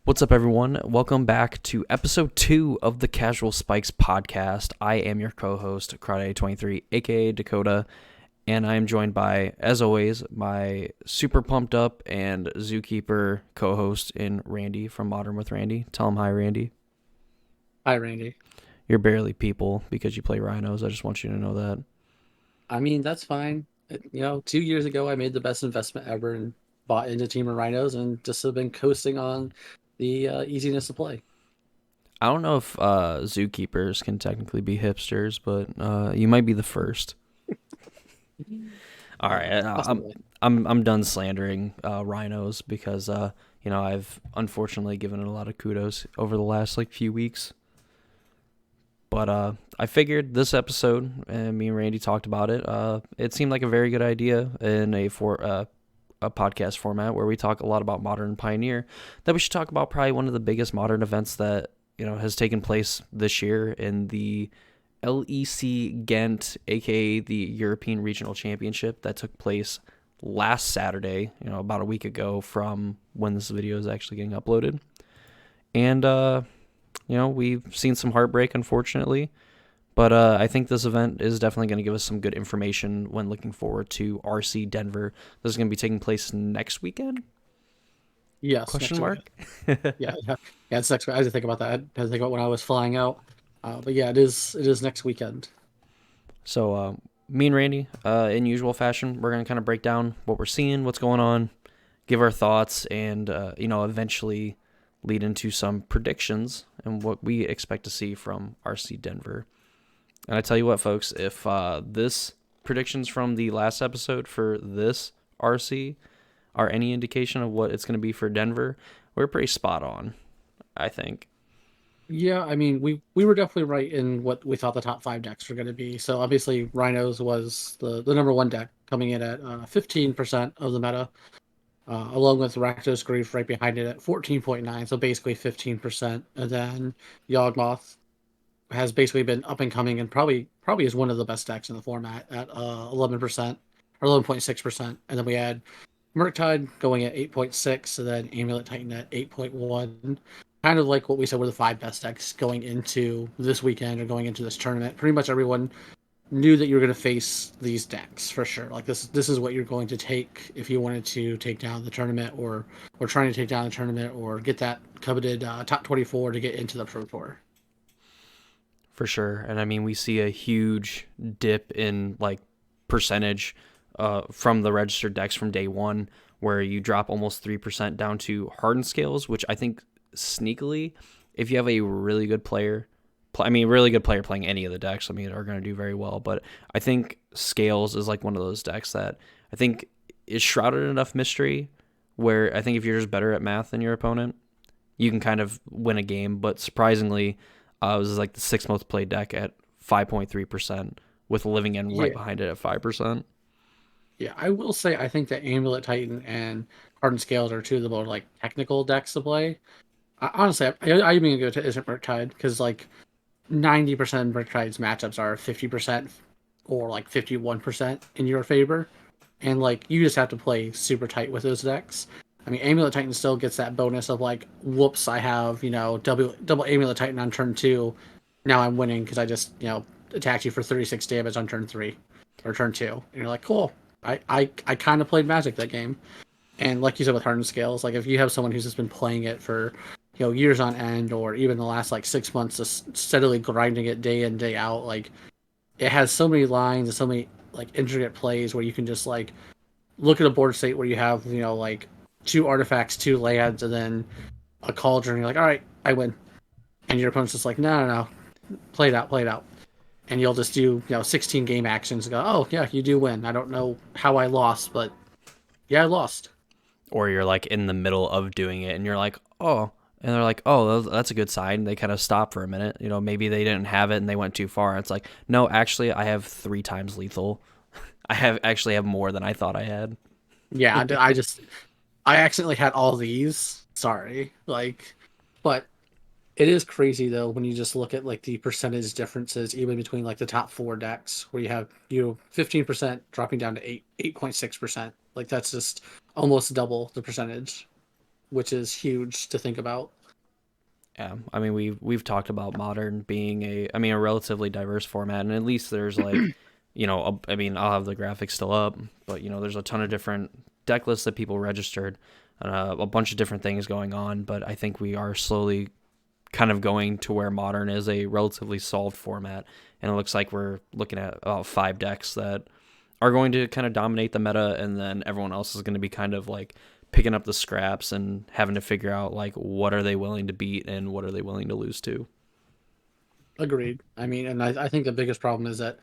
What's up, everyone? Welcome back to episode 2 of the Casual Spikes podcast. I am your co-host, Karate23, aka Dakota, and I am joined by, as always, my super pumped up and Zookeeper co-host in Randy from Modern with Randy. Tell him hi, Randy. Hi, Randy. You're barely people because you play Rhinos. I just want you to know that. I mean, that's fine. 2 years ago, I made the best investment ever and bought into Temur Rhinos and just have been coasting on the easiness of play. I don't know if Zookeepers can technically be hipsters, but you might be the first. All right, Possibly. I'm done slandering Rhinos because I've unfortunately given it a lot of kudos over the last few weeks. But I figured this episode, and me and Randy talked about it. It seemed like a very good idea in a podcast format where we talk a lot about Modern Pioneer. That we should talk about probably one of the biggest modern events that has taken place this year in the LEC Ghent, aka the European Regional Championship, that took place last Saturday. About a week ago from when this video is actually getting uploaded, and we've seen some heartbreak, unfortunately. But I think this event is definitely going to give us some good information when looking forward to RC Denver. This is going to be taking place next weekend? Yes, Question next weekend. mark. Yeah, it's next week. I had to think about that. I had to think about when I was flying out. But yeah, it is next weekend. So me and Randy, in usual fashion, we're going to kind of break down what we're seeing, what's going on, give our thoughts, and eventually lead into some predictions and what we expect to see from RC Denver. And I tell you what, folks, if this predictions from the last episode for this RC are any indication of what it's going to be for Denver, we're pretty spot on, I think. Yeah, I mean, we were definitely right in what we thought the top five decks were going to be. So obviously, Rhinos was the number one deck, coming in at 15% of the meta, along with Rakdos Grief right behind it at 14.9, so basically 15%. And then Yawgmoth has basically been up and coming and probably is one of the best decks in the format at 11% or 11.6%. And then we had Murktide going at 8.6, and then Amulet Titan at 8.1. Kind of like what we said were the five best decks going into this weekend or going into this tournament. Pretty much everyone knew that you were going to face these decks for sure. Like this is what you're going to take if you wanted to take down the tournament, or trying to take down the tournament, or get that coveted top 24 to get into the Pro Tour. For sure. And I mean, we see a huge dip in percentage from the registered decks from day one, where you drop almost 3% down to hardened scales, which I think sneakily, if you have a really good player, really good player playing any of the decks, are going to do very well. But I think scales is like one of those decks that I think is shrouded in enough mystery where I think if you're just better at math than your opponent, you can kind of win a game. But surprisingly, it was like the sixth most played deck at 5.3%, with Living End right Yeah, behind it at 5%. yeah. I will say I think that Amulet Titan and Hardened Scales are two of the more like technical decks to play. Honestly, I even go to Isn't Murktide because like 90% of Murktide's matchups are 50% or like 51% in your favor. And like you just have to play super tight with those decks. I mean, Amulet Titan still gets that bonus of like, whoops, I have double Amulet Titan on turn two. Now I'm winning because I just attacked you for 36 damage on turn three or turn two, and you're like, cool. I kind of played Magic that game, and like you said with Hardened Scales, like if you have someone who's just been playing it for years on end, or even the last like 6 months, just steadily grinding it day in day out, like it has so many lines and so many like intricate plays where you can just like look at a board state where you have like two artifacts, two lands, and then a cauldron. You're like, all right, I win, and your opponent's just like, no, no, no, play it out, and you'll just do 16 game actions and go, oh yeah, you do win. I don't know how I lost, but yeah, I lost. Or you're like in the middle of doing it and you're like, oh, and they're like, oh, that's a good sign. They kind of stop for a minute. Maybe they didn't have it and they went too far. It's like, no, actually, I have 3 times lethal. I actually have more than I thought I had. Yeah, I accidentally had all these. Sorry, like, but it is crazy though when you just look at like the percentage differences even between like the top four decks, where you have 15% dropping down to 8.6%. Like that's just almost double the percentage which is huge to think about. Yeah, I mean we've talked about modern being a relatively diverse format, and at least there's like, I mean I'll have the graphics still up, but there's a ton of different deck lists that people registered, a bunch of different things going on. But I think we are slowly kind of going to where modern is a relatively solved format, and it looks like we're looking at about 5 decks that are going to kind of dominate the meta, and then everyone else is going to be kind of like picking up the scraps and having to figure out like what are they willing to beat and what are they willing to lose to. Agreed. I mean, and I think the biggest problem is that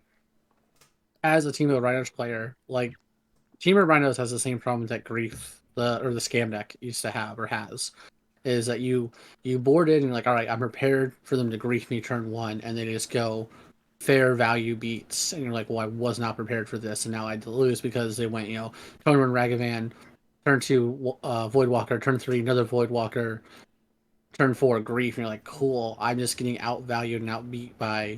as a Team of Rhinos player, like Team of Rhinos has the same problem that Grief, the scam deck used to have or has, is that you board in and you're like, all right, I'm prepared for them to grief me turn one, and they just go fair value beats, and you're like, well, I was not prepared for this, and now I had to lose because they went, turn one Ragavan, turn two Voidwalker, turn three another Voidwalker, turn four grief, and you're like, cool, I'm just getting outvalued and outbeat by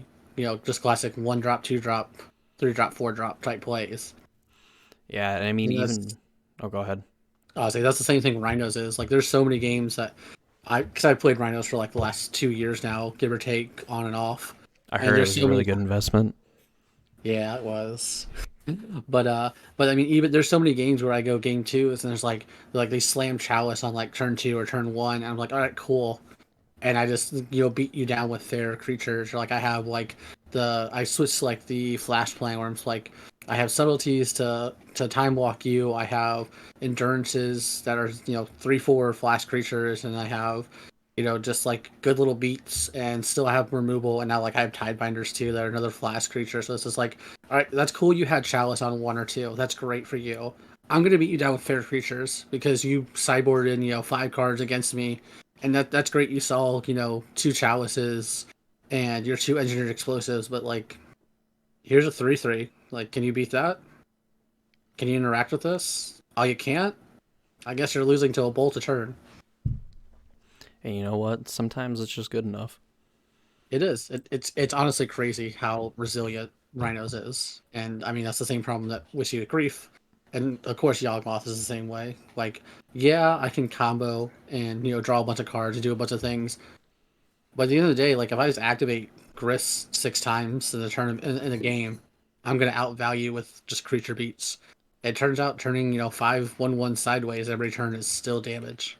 just classic 1 drop, 2 drop, 3 drop, 4 drop type plays. Yeah, and I mean And even. Oh, go ahead. I was like, that's the same thing Rhinos is. Like, there's so many games that because I've played Rhinos for like the last 2 years now, give or take, on and off. I And heard it there's was a so really many. good investment. Yeah, it was. But I mean, even there's so many games where I go game two, and there's like they slam Chalice on like turn two or turn one, and I'm like, all right, cool, and I just beat you down with their creatures. Or like I have like I switched like the flash plan where I'm like I have subtleties to time walk you. I have endurances that are 3/4 flash creatures, and I have just like good little beats, and still have removal, and now like I have Tidebinders too that are another flash creature. So it's just like, all right, that's cool. You had Chalice on one or two. That's great for you. I'm gonna beat you down with fair creatures because you sideboarded 5 cards against me, and that's great. You saw two chalices and your two engineered explosives, but like here's a 3/3. Like, can you beat that? Can you interact with this? Oh, you can't. I guess you're losing to a bolt a turn. And you know what? Sometimes it's just good enough. It is. It's honestly crazy how resilient Rhinos is, and I mean that's the same problem that we see with Grief, and of course Yawgmoth is the same way. Like, yeah, I can combo and draw a bunch of cards and do a bunch of things, but at the end of the day, like if I just activate Grist 6 times in the turn in a game, I'm gonna outvalue with just creature beats. It turns out turning 5/1/1 sideways every turn is still damage.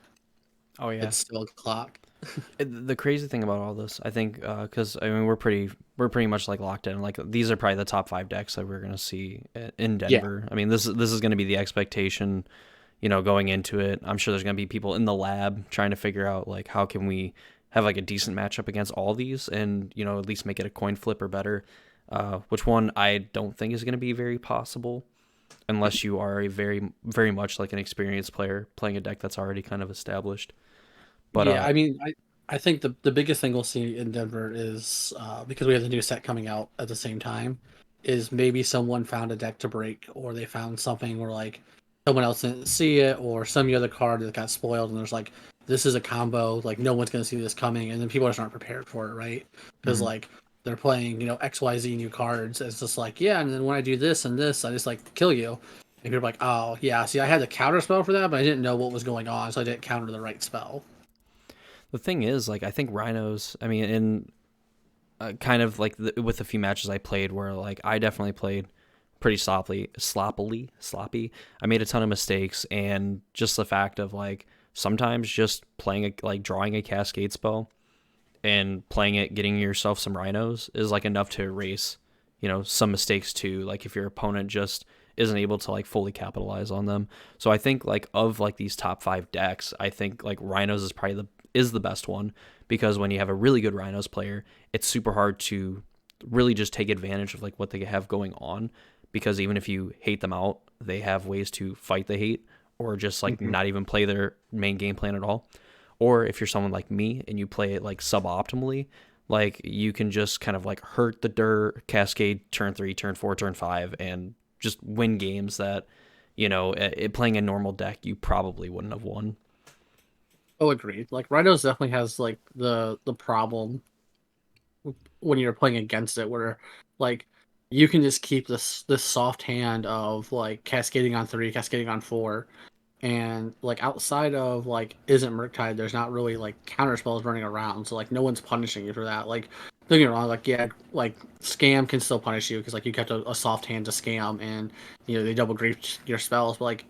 Oh yeah. It's still a clock. The crazy thing about all this, I think, because I mean we're pretty much like locked in. Like these are probably the top 5 decks that we're gonna see in Yeah, Denver. I mean this is gonna be the expectation, going into it. I'm sure there's gonna be people in the lab trying to figure out like how can we have like a decent matchup against all these, and at least make it a coin flip or better. Which one I don't think is gonna be very possible unless you are a very very much like an experienced player playing a deck that's already kind of established. But yeah. I mean, I think the biggest thing we'll see in Denver is because we have the new set coming out at the same time, is maybe someone found a deck to break, or they found something where like someone else didn't see it, or some other card that got spoiled, and there's like this is a combo, like no one's gonna see this coming, and then people just aren't prepared for it, right? Because mhm. like they're playing XYZ new cards, and it's just like yeah, and then when I do this and this, I just like kill you. And people are like, oh yeah, see, I had the counter spell for that, but I didn't know what was going on, so I didn't counter the right spell. The thing is, like, I think Rhinos. I mean, in kind of like with a few matches I played, where like I definitely played pretty sloppy. I made a ton of mistakes, and just the fact of like sometimes just playing like drawing a cascade spell and playing it, getting yourself some Rhinos is like enough to erase, some mistakes too. Like if your opponent just isn't able to like fully capitalize on them. So I think like of like these top 5 decks, I think like Rhinos is probably the best one, because when you have a really good Rhinos player, it's super hard to really just take advantage of like what they have going on, because even if you hate them out, they have ways to fight the hate or just like Mhm. not even play their main game plan at all. Or if you're someone like me and you play it like suboptimally, like you can just kind of like hurt the dirt cascade turn 3, turn 4, turn 5, and just win games that, playing a normal deck, you probably wouldn't have won. Oh, agreed. Like Rhinos definitely has like the problem when you're playing against it, where like you can just keep this soft hand of like cascading on three, cascading on four, And like outside of like isn't Murktide, there's not really like counter spells running around, so like no one's punishing you for that. Like don't get me wrong, like yeah, like scam can still punish you because like you kept a soft hand to scam, and they double grief your spells, but like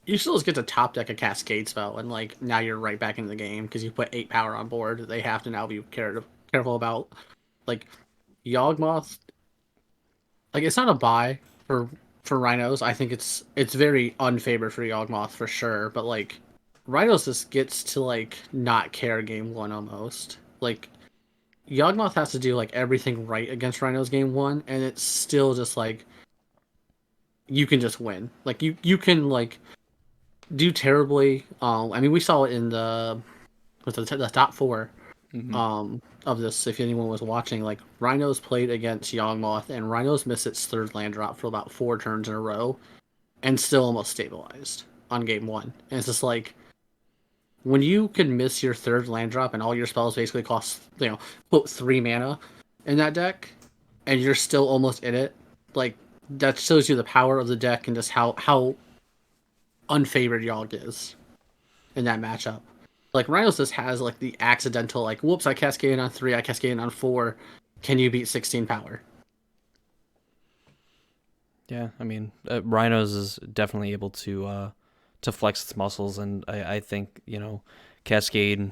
you still just get to top deck a cascade spell, and like now you're right back in the game because you put 8 power on board. They have to now be careful about like Yawgmoth. Like it's not a buy for Rhinos. I think it's very unfavored for Yawgmoth for sure. But like Rhinos just gets to like not care game one almost. Like Yawgmoth has to do like everything right against Rhinos game one, and it's still just like you can just win. Like you can like do terribly. I mean we saw it in the top four Hmm. of this. If anyone was watching, like Rhinos played against Yawgmoth, and Rhinos missed its third land drop for about 4 turns in a row, and still almost stabilized on game one. And it's just like when you can miss your third land drop and all your spells basically cost put 3 mana in that deck, and you're still almost in it. Like that shows you the power of the deck and just how unfavored Yawg is in that matchup. Like Rhinos just has like the accidental like whoops, I cascade on 3, I cascade on 4. Can you beat 16 power? Yeah, I mean, Rhinos is definitely able to flex its muscles, and I think Cascade.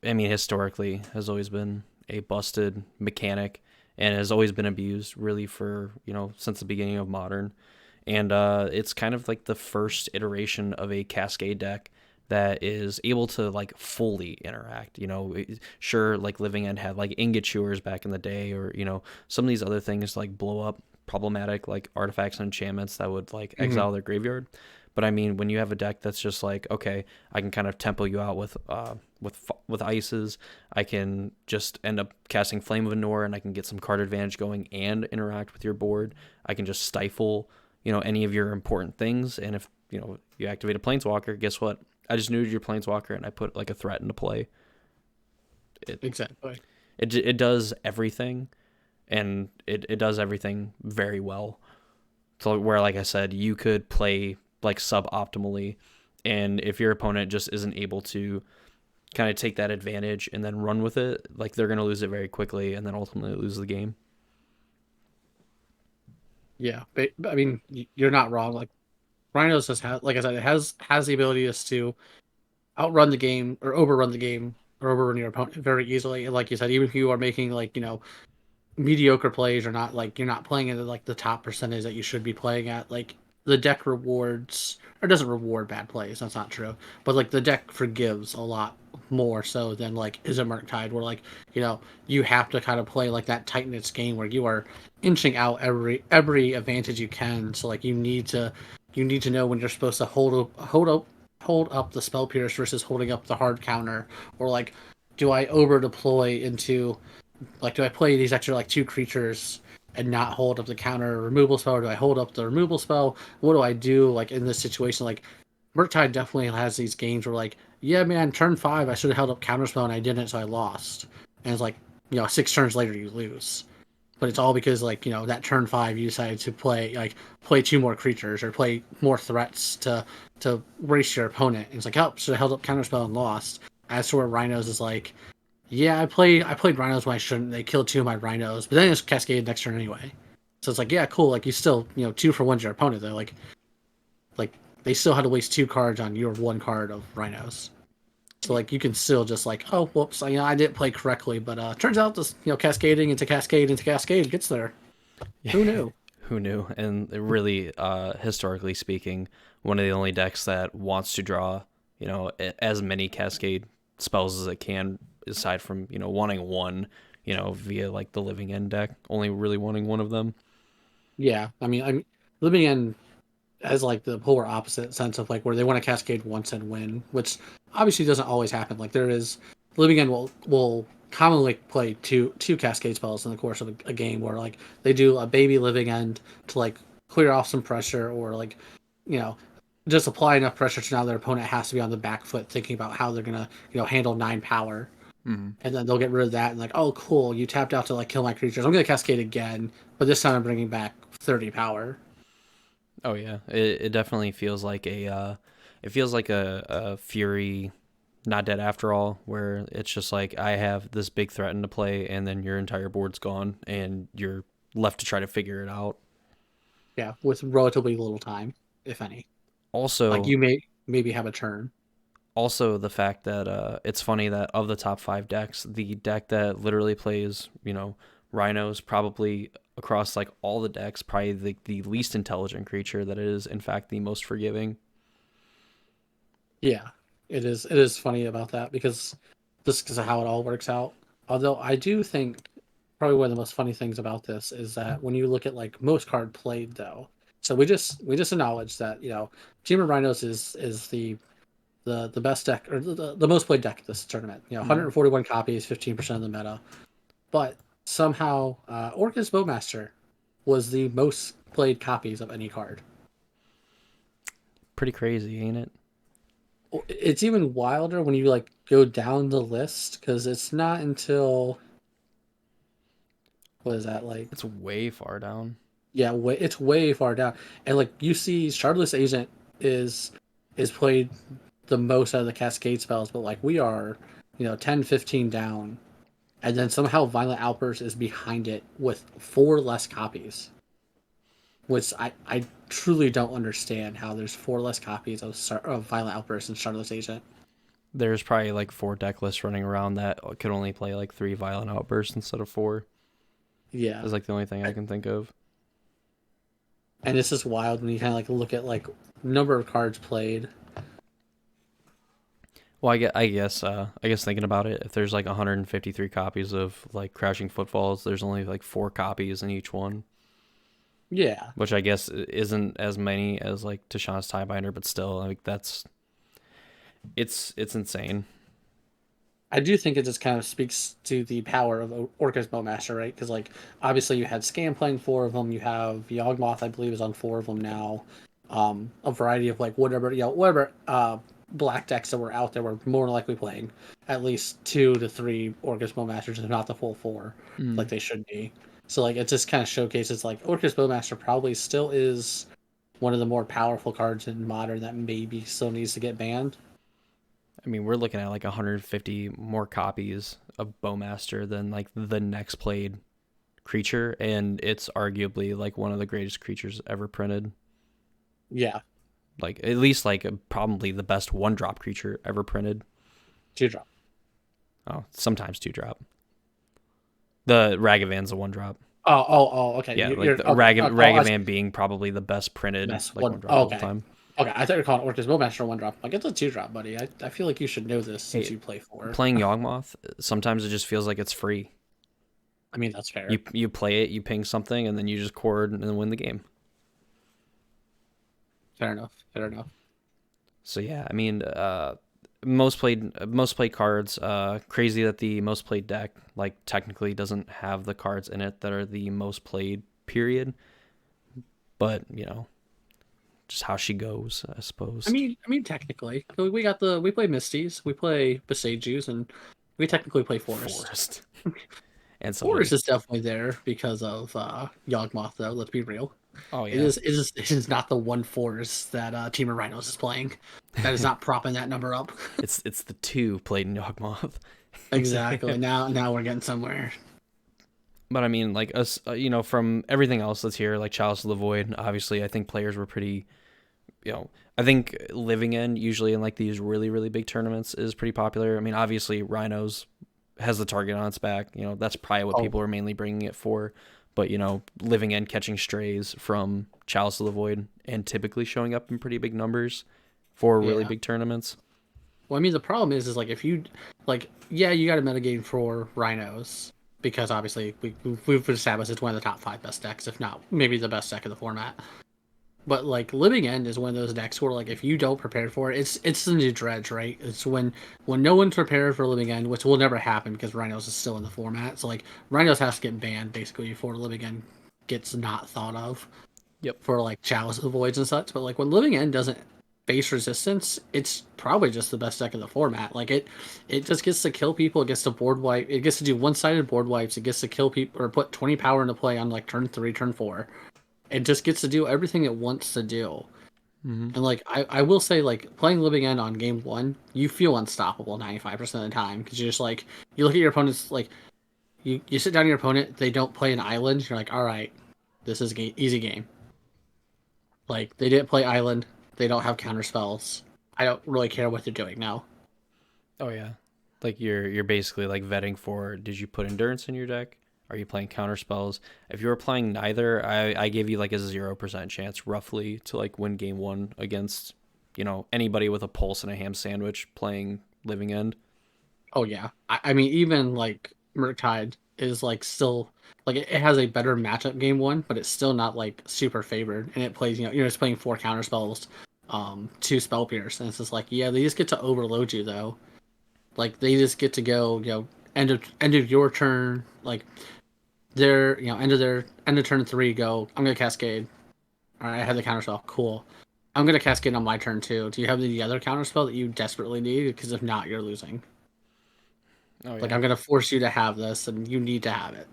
I mean, historically has always been a busted mechanic and has always been abused really for since the beginning of modern, and it's kind of like the first iteration of a Cascade deck that is able to like fully interact. Sure, like Living End had like ingot chewers back in the day, or some of these other things like blow up problematic like artifacts and enchantments that would like Mm-hmm. exile their graveyard. But I mean, when you have a deck that's just like, okay, I can kind of tempo you out with ices. I can just end up casting Flame of Anor, and I can get some card advantage going and interact with your board. I can just stifle, any of your important things. And if you activate a Planeswalker, guess what? I just neutered your Planeswalker, and I put like a threat into play. It Exactly. it does everything, and it does everything very well. So where, like I said, you could play like suboptimally, and if your opponent just isn't able to kind of take that advantage and then run with it, like they're gonna lose it very quickly, and then ultimately lose the game. Yeah, but I mean you're not wrong. Like Rhinos just has, like I said, it has the ability just to outrun the game or overrun the game or overrun your opponent very easily. And like you said, even if you are making like mediocre plays or not like you're not playing at like the top percentage that you should be playing at, like the deck rewards or doesn't reward bad plays. That's not true, but like the deck forgives a lot more so than like is a Murktide, where like you have to kind of play like that tight knit game where you are inching out every advantage you can. So like you need to know when you're supposed to hold up the spell pierce versus holding up the hard counter, or like do I over deploy into like, do I play these extra like 2 creatures and not hold up the counter removal spell, or do I hold up the removal spell? What do I do like in this situation? Like, Murktide definitely has these games where like, yeah, man, turn 5 I should have held up counterspell and I didn't, so I lost. And it's like 6 turns later you lose. But it's all because like that turn 5 you decided to play 2 more creatures or play more threats to race your opponent. And it's like, oh, should have held up counterspell and lost. As to where Rhinos is like, yeah, I played Rhinos when I shouldn't. They killed 2 of my Rhinos, but then it's cascaded next turn anyway. So it's like, yeah, cool. Like you still 2 for 1's your opponent though. Like they still had to waste 2 cards on your 1 card of Rhinos. So like you can still just like, oh whoops, I didn't play correctly, but turns out this cascading into cascade into cascade gets there. Who knew? Who knew? And really, historically speaking, one of the only decks that wants to draw, as many Cascade spells as it can, aside from wanting one, via like the Living End deck, only really wanting one of them. Yeah, I mean, I'm living in as like the polar opposite sense of like where they want to cascade once and win, which obviously doesn't always happen. Like there is Living End will commonly play two cascade spells in the course of a game where like they do a baby Living End to like clear off some pressure, or like you know just apply enough pressure to now their opponent has to be on the back foot thinking about how they're gonna handle 9 power. Mm-hmm. And then they'll get rid of that and like, oh cool, you tapped out to like kill my creatures, I'm gonna cascade again, but this time I'm bringing back 30 power. Oh yeah, it definitely feels like It feels like a Fury Not Dead After All, where it's just like I have this big threat into play, and then your entire board's gone, and you're left to try to figure it out. Yeah, with relatively little time, if any. Like Also, you may maybe have a turn. also the fact that it's funny that of the top five decks, the deck that literally plays, Rhinos probably across like all the decks, probably the least intelligent creature that is in fact the most forgiving. Yeah, it is. It is funny about that because just because of how it all works out. Although I do think probably one of the most funny things about this is that when you look at like most card played though, so we just acknowledge that Team of Rhinos is the best deck or the most played deck this tournament. 141 copies, 15% of the meta. But somehow Orcus Bowmaster was the most played copies of any card. Pretty crazy, ain't it? It's even wilder when you like go down the list because it's not until what is that like? It's way far down. Yeah, it's way far down, and like you see, Shardless Agent is is played the most out of the Cascade spells, but like we are, 10, 15 down, and then somehow Violent Outburst is behind it with four less copies, which I truly don't understand how there's four less copies of Violent Outburst and Shardless Agent. There's probably like four deck lists running around that could only play like three Violent Outbursts instead of four. Yeah, Is like the only thing I can think of. and it's just wild when you kind of like look at like number of cards played. Well, I guess thinking about it, if there's like 153 copies of like Crashing Footfalls, there's only like four copies in each one, Yeah, which I guess isn't as many as like Tashawn's Tiebinder, but still, like it's insane. I do think it just kind of speaks to the power of Orca's Bowmaster, right? Because like obviously you had Scam playing four of them, you have Yawgmoth, I believe, is on four of them now. A variety of like whatever black decks that were out there were more likely playing at least two to three Orcus Bowmasters, if not the full four, like Mm. they should be. So like it just kind of showcases like Orcus Bowmaster probably still is one of the more powerful cards in Modern that maybe still needs to get banned. I mean, we're looking at like 150 more copies of Bowmaster than like the next played creature, and it's arguably like one of the greatest creatures ever printed. Yeah, Like at least like probably the best one drop creature ever printed. two drop. Oh, sometimes two drop. The Ragavan's a one drop. Oh, okay. Yeah, like You're the okay. Ragavan being probably the best printed Mess like one. one drop Oh, of all okay. time. Okay, I thought you were calling Orcus Bowmaster one drop. Like it's a two drop, buddy. I feel like you should know this since Hey, you play four. playing Yawgmoth, sometimes it just feels like it's free. I mean that's fair. You play it, you ping something, and then you just chord and then win the game. Fair enough. Fair enough. So yeah, I mean, most played cards. Crazy that the most played deck like technically doesn't have the cards in it that are the most played. Period. But just how she goes, I suppose. I mean technically, we play Misties, we play Besagus, and we technically play Forest. Forest and Forest Sylvie. is definitely there because of Yawgmoth, though. Let's be real. Oh It yeah, is. It is not the one forest that Team of Rhinos is playing. That is not propping that number up. it's the two played in Yawgmoth. Exactly. Now we're getting somewhere. But I mean, like us, from everything else that's here, like Chalice of the Void. Obviously, I think players were pretty. I think living in usually in like these really really big tournaments is pretty popular. I mean, obviously, Rhinos has the target on its back. That's probably what Oh people are mainly bringing it for. But living in catching strays from Chalice of the Void and typically showing up in pretty big numbers for really yeah. big tournaments. Well, I mean, the problem is like if you like, yeah, you got a metagame for Rhinos because obviously we've established it's one of the top five best decks, if not maybe the best deck of the format. But like Living End is one of those decks where like if you don't prepare for it, it's the new dredge, right? It's when no one's prepared for Living End, which will never happen because Rhinos is still in the format. So like Rhinos has to get banned basically before Living End gets not thought of Yep. for like Chalice of the Voids and such. But like when Living End doesn't face resistance, it's probably just the best deck in the format. Like it just gets to kill people, it gets to board wipe, it gets to do one-sided board wipes, it gets to kill people or put 20 power into play on like turn 3, turn 4. It just gets to do everything it wants to do. Mm-hmm. And like I will say like playing Living End on game one, you feel unstoppable 95% of the time because you're just like you look at your opponent's like you sit down your opponent, they don't play an island, you're like, all right, this is a easy game. Like they didn't play island, they don't have counter spells. I don't really care what they're doing now. Oh yeah, like you're basically like vetting for, did you put endurance in your deck? Are you playing counter spells? If you were playing neither, I give you like a 0% chance roughly to like win game one against, anybody with a pulse and a ham sandwich playing Living End. Oh yeah, I mean even like Murktide is like still like it has a better matchup game one, but it's still not like super favored, and it plays it's playing four counter spells, two spell pierce, and it's just like yeah they just get to overload you though, like they just get to go end of your turn like their end of turn three go I'm gonna cascade. All right, I have the counter spell, cool. I'm gonna cascade on my turn too. Do you have the other counter spell that you desperately need? Because if not, you're losing. Oh Like yeah. I'm gonna force you to have this, and you need to have it,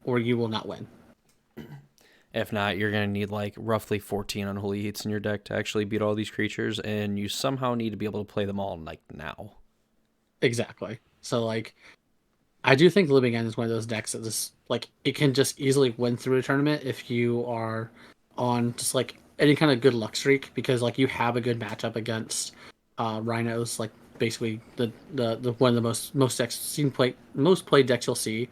or you will not win. If not, you're gonna need like roughly 14 unholy heats in your deck to actually beat all these creatures, and you somehow need to be able to play them all like now. Exactly. So like, I do think Living End is one of those decks that just like it can just easily win through a tournament if you are on just like any kind of good luck streak because like you have a good matchup against Rhinos. Like basically the one of the most decks seen play most played decks you'll see.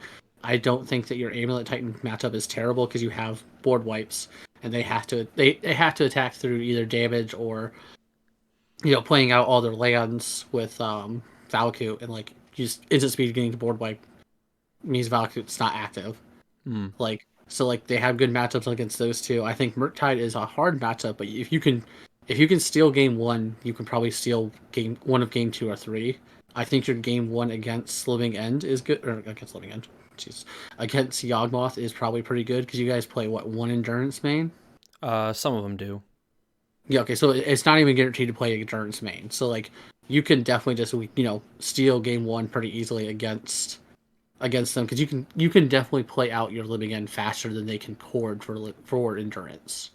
I don't think that your Amulet Titan matchup is terrible because you have board wipes and they have to attack through either damage or playing out all their lands with Valakut and like just instant speed getting to board wipe means Valakut's not active. Hmm. Like so like they have good matchups against those two. I think Murktide is a hard matchup, but if you can steal game one, you can probably steal game one of game two or three. I think your game one against Living End is good or against Living End. Jeez. Against Yawgmoth is probably pretty good because you guys play what one endurance main? Some of them do. Yeah, okay, so it's not even guaranteed to play endurance main. So like you can definitely just steal game one pretty easily against them because you can definitely play out your Living End faster than they can cord for endurance.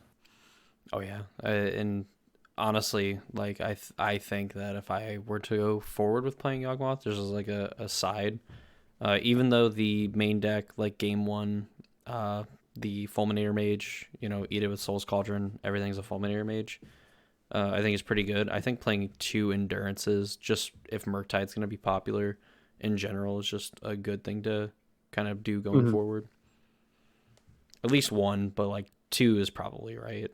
Oh yeah, and honestly, like I think that if I were to go forward with playing Yawgmoth, there's like a side. Even though the main deck, like game one, the Fulminator Mage, eat it with Soul's Cauldron, everything's a Fulminator Mage. I think it's pretty good. I think playing two endurances, just if Murktide's going to be popular in general, is just a good thing to kind of do going Mm-hmm. forward. At least one, but like two is probably right.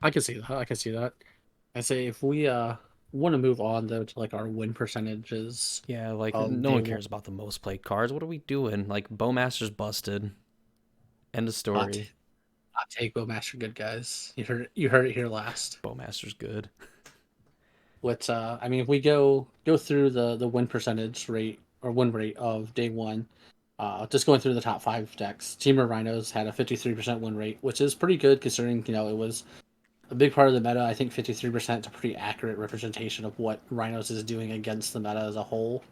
I can see that. I can see that. I say if we want to move on though to like our win percentages Yeah, like of no day one one. cares about the most played cards. What are we doing? Like Bowmaster's busted. End of Hot, story. hot take, Bowmaster, good guys. You heard it here last. Bowmaster's good. What I mean, if we go through the win percentage rate or win rate of day one, just going through the top five decks, Temur Rhinos had a 53% win rate, which is pretty good considering it was a big part of the meta. I think 53% is a pretty accurate representation of what Rhinos is doing against the meta as a whole.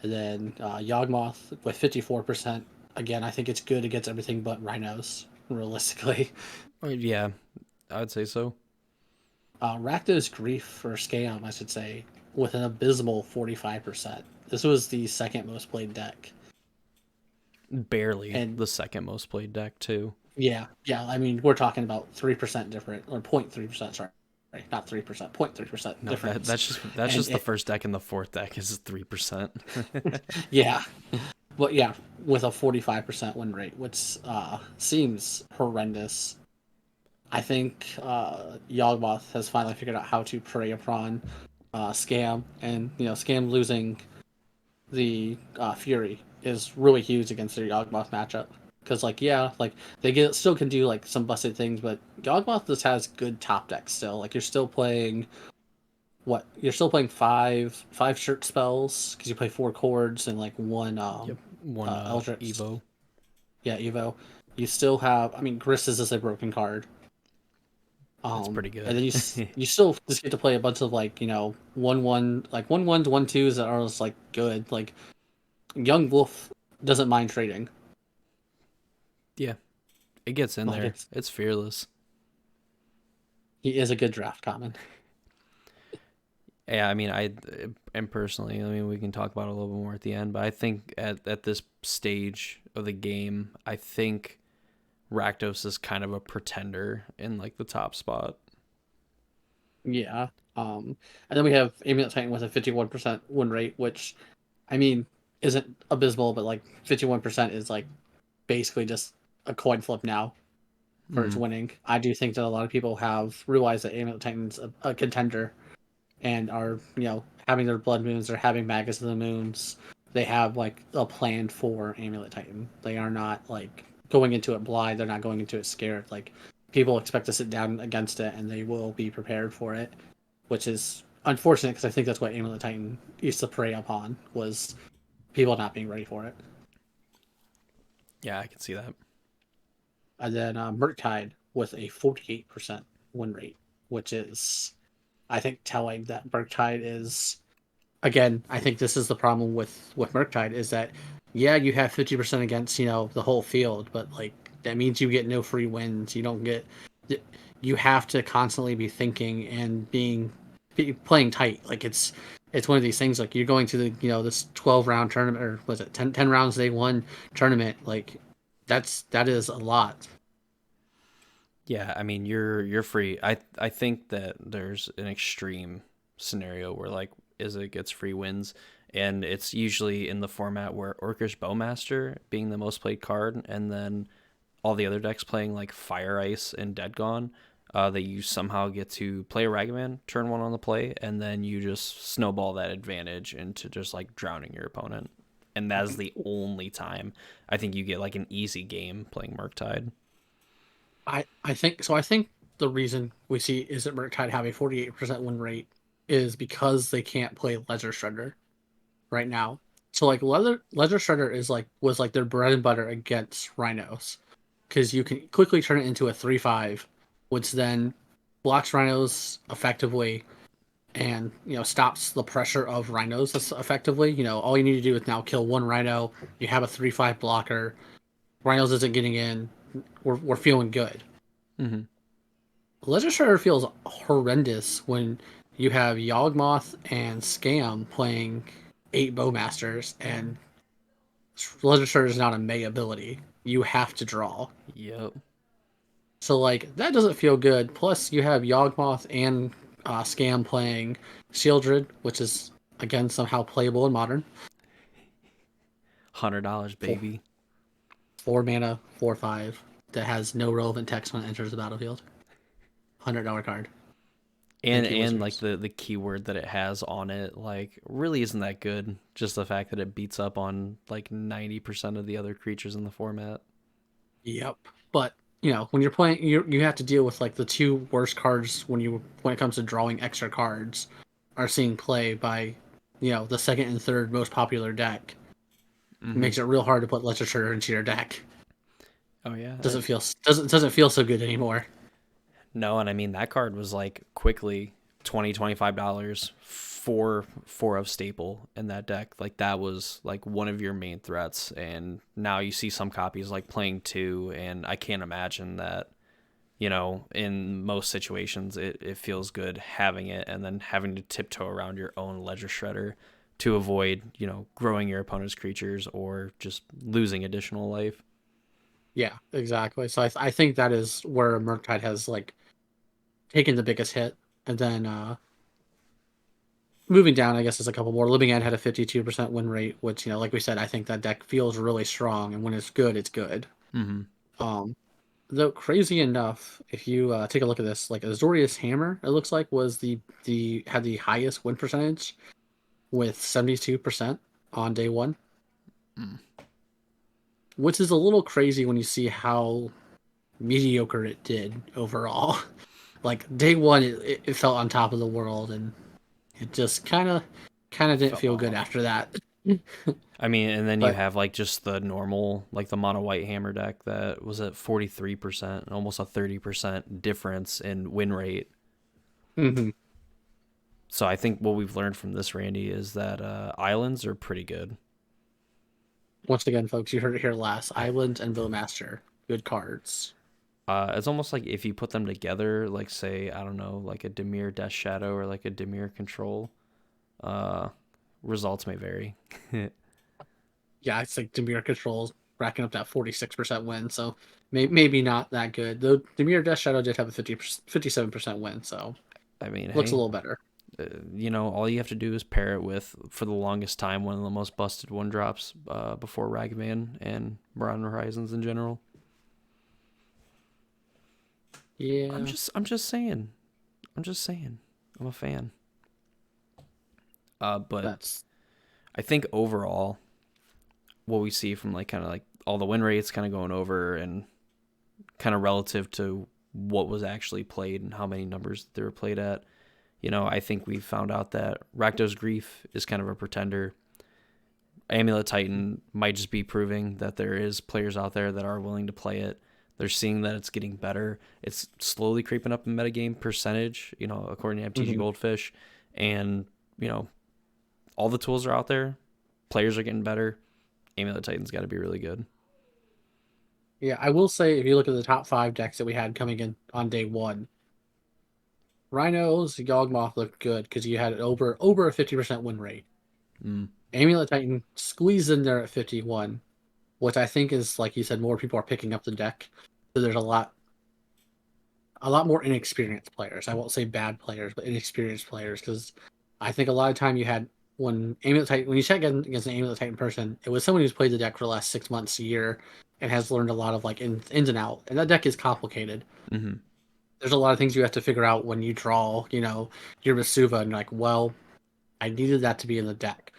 And then Yawgmoth with 54%. Again, I think it's good against everything but Rhinos, realistically. Yeah, I would say so. Rakdos Grief or Scam, I should say, with an abysmal 45%. This was the second most played deck. Barely And the second most played deck too. yeah, yeah, I mean, we're talking about 3% different, or 0.3%, sorry. Not 3%, 0.3% No, difference. that's just the And first deck, and the fourth deck is 3%. yeah, but yeah, with a 45% win rate, which seems horrendous. I think Yawgmoth has finally figured out how to prey upon Scam, and Scam losing the Fury is really huge against their Yawgmoth matchup. Because like still can do like some busted things, but Yawgmoth just has good top decks still. Like you're still playing what? You're still playing five shirt spells because you play four chords and like one Yep. One Eldritch. Evo. Yeah, Evo. You still have. I mean, Gris is just a broken card. That's pretty And good. then you still just get to play a bunch of like 1/1 like 1/1s 1/2s that are just like good. Like Young Wolf doesn't mind trading. Yeah, it gets in Like there. it's It's fearless. He is a good draft common. Yeah, I mean, I and personally, I mean, we can talk about it a little bit more at the end, but I think at this stage of the game, I think Rakdos is kind of a pretender in like the top spot. Yeah. And then we have Amulet Titan with a 51% win rate, which I mean isn't abysmal, but like 51% is like basically just a coin flip now for its Mm. winning. I do think that a lot of people have realized that Amulet Titan's a contender and are, having their blood moons or having Magus of the Moons. They have like a plan for Amulet Titan. They are not like going into it blind. They're not going into it scared. Like people expect to sit down against it and they will be prepared for it, which is unfortunate because I think that's what Amulet Titan used to prey upon was people not being ready for it. Yeah, I can see that. And then Murktide with a 48% win rate, which is I think telling that Murktide is again. I think this is the problem with Murktide is that yeah, you have 50% against the whole field, but like that means you get no free wins. You don't get. You have to constantly be thinking and playing tight. Like it's one of these things. Like you're going to the this 12 round tournament or was it 10 rounds day one tournament. Like that is a lot. Yeah, I mean, you're free. I think that there's an extreme scenario where like Izza gets free wins, and it's usually in the format where Orcish Bowmaster being the most played card, and then all the other decks playing like Fire Ice and Dead Gone, that you somehow get to play a Ragavan turn one on the play, and then you just snowball that advantage into just like drowning your opponent. And that is the only time I think you get like an easy game playing Murktide. I think so. I think the reason we see is that Murktide have a 48% win rate is because they can't play Ledger Shredder right now. So like Ledger Shredder is like was like their bread and butter against Rhinos because you can quickly turn it into a 3/5, which then blocks Rhinos effectively and stops the pressure of Rhinos effectively. All you need to do is now kill one Rhino. You have a 3/5 blocker. Rhinos isn't getting in. We're feeling good. Mm-hmm. Legislature feels horrendous when you have Yawgmoth and Scam playing 8 Bowmasters, and Legislature is not a May ability. You have to draw. Yep. So, like, that doesn't feel good. Plus, you have Yawgmoth and Scam playing Shieldred, which is, again, somehow playable in Modern. $100, Four, baby. 4 mana, 4/5, that has no relevant text when it enters the battlefield. $100 card. And Thank you, and like Wizards. the keyword that it has on it, like really isn't that good. Just the fact that it beats up on like 90% of the other creatures in the format. Yep. But when you're playing, you have to deal with like the two worst cards when it comes to drawing extra cards are seeing play by the second and third most popular deck. It Mm-hmm. makes it real hard to put literature into your deck. Oh yeah. Doesn't feel so good anymore. No, and I mean that card was like quickly 20 $25 for four of staple in that deck. Like that was like one of your main threats, and now you see some copies like playing two, and I can't imagine that in most situations it feels good having it and then having to tiptoe around your own ledger shredder to avoid, growing your opponent's creatures or just losing additional life. Yeah, exactly. So I think that is where Murktide has like taken the biggest hit, and then moving down, I guess there's a couple more. Living End had a 52% win rate, which like we said, I think that deck feels really strong, and when it's good, it's good. Mm-hmm. Um, Though crazy enough, if you take a look at this, like Azorius Hammer, it looks like was the had the highest win percentage with 72% on day one, Mm. which is a little crazy when you see how mediocre it did overall. Like day one, it felt on top of the world, and it just kind of didn't Fell feel good off. after that. I mean, and then you But have like just the normal, like the mono white hammer deck that was at 43%, almost a 30% difference in win rate. mhm. So I think what we've learned from this, Randy, is that islands are pretty good. Once again, folks, you heard it here last. Island and Bowmaster, good cards. It's almost like if you put them together, like say, I don't know, like a Demir Death Shadow or like a Demir Control, uh, results may vary. Yeah, it's like Demir controls racking up that 46% win, so maybe not that good. The Demir Death Shadow did have a 57% win, so I mean, looks a hey, little better. all you have to do is pair it with, for the longest time, one of the most busted one drops before Ragavan and Modern Horizons in general. Yeah, I'm just saying. I'm just saying. I'm a fan. But that's I think overall, what we see from like kind of like all the win rates kind of going over and kind of relative to what was actually played and how many numbers they were played at. I think we found out that Rakdos Grief is kind of a pretender. Amulet Titan might just be proving that there is players out there that are willing to play it. They're seeing that it's getting better. It's slowly creeping up in metagame percentage, according to MTG mhm. Goldfish. And, you know, all the tools are out there. Players are getting better. Amulet Titan's got to be really good. Yeah. I will say if you look at the top 5 decks that we had coming in on day one, Rhinos, Yawgmoth looked good because you had over a 50% win rate. Mm. Amulet Titan squeezed in there at 51, which I think is like you said, more people are picking up the deck. So there's a lot more inexperienced players. I won't say bad players, but inexperienced players because I think a lot of time you had when you check against an Amulet Titan person, it was someone who's played the deck for the last 6 months, a year, and has learned a lot of like ins and out. And that deck is complicated. Mm-hmm. There's a lot of things you have to figure out when you draw, your Masuva, and like, well, I needed that to be in the deck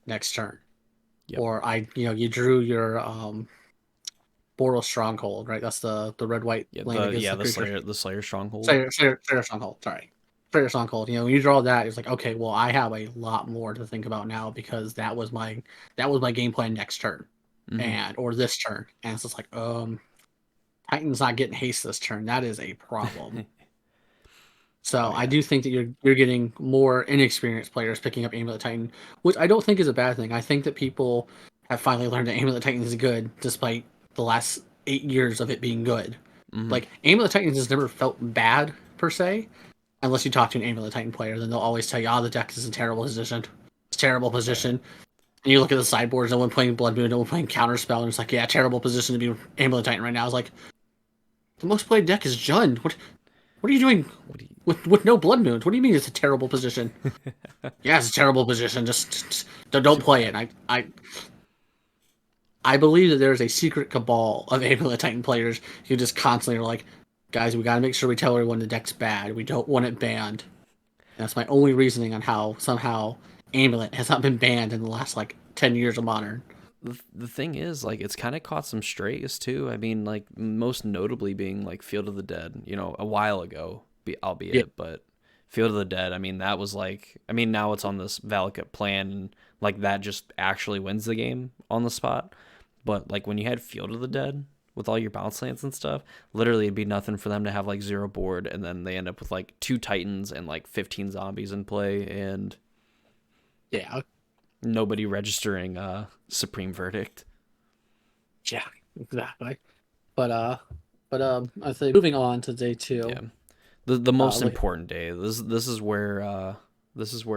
next turn, Yep. or you drew your Boros Stronghold, right? That's the red white Yeah. land against the The creature. Slayer Stronghold. Slayer Stronghold. Sorry, Slayer Stronghold. When you draw that, it's like, okay, well, I have a lot more to think about now because that was my game plan next turn, Mm-hmm. or this turn, and it's just like, Titan's not getting haste this turn. That is a problem. Oh So I yeah. do think that you're getting more inexperienced players picking up Amulet Titan, which I don't think is a bad thing. I think that people have finally learned that Amulet Titan is good, despite the last 8 years of it being good. Mm-hmm. Like Amulet Titan has never felt bad per se, unless you talk to an Amulet Titan player, then they'll always tell you, "Oh, the deck is in terrible position. It's terrible position." And you look at the sideboards, no one playing Blood Moon, no one playing Counterspell, and it's like, yeah, terrible position to be Amulet Titan right now. It's like the most played deck is Jund. What are you doing What do you? with no Blood Moons? What do you mean it's a terrible position? Yeah, it's a terrible position. Just don't play it. I believe that there is a secret cabal of Amulet Titan players who just constantly are like, guys, we got to make sure we tell everyone the deck's bad. We don't want it banned. And that's my only reasoning on how somehow Amulet has not been banned in the last like 10 years of Modern. The thing is, like, it's kind of caught some strays too. I mean, like, most notably being like Field of the Dead, a while ago, Yeah, albeit, but Field of the Dead. I mean, that was like, I mean, now it's on this Valakut plan, and like that just actually wins the game on the spot. But like when you had Field of the Dead with all your bounce lands and stuff, literally it'd be nothing for them to have like zero board, and then they end up with like two Titans and like 15 zombies in play, and yeah, nobody registering Supreme Verdict. yeah, exactly. But I say moving on to day Yeah, two. the most Look, important day. This is where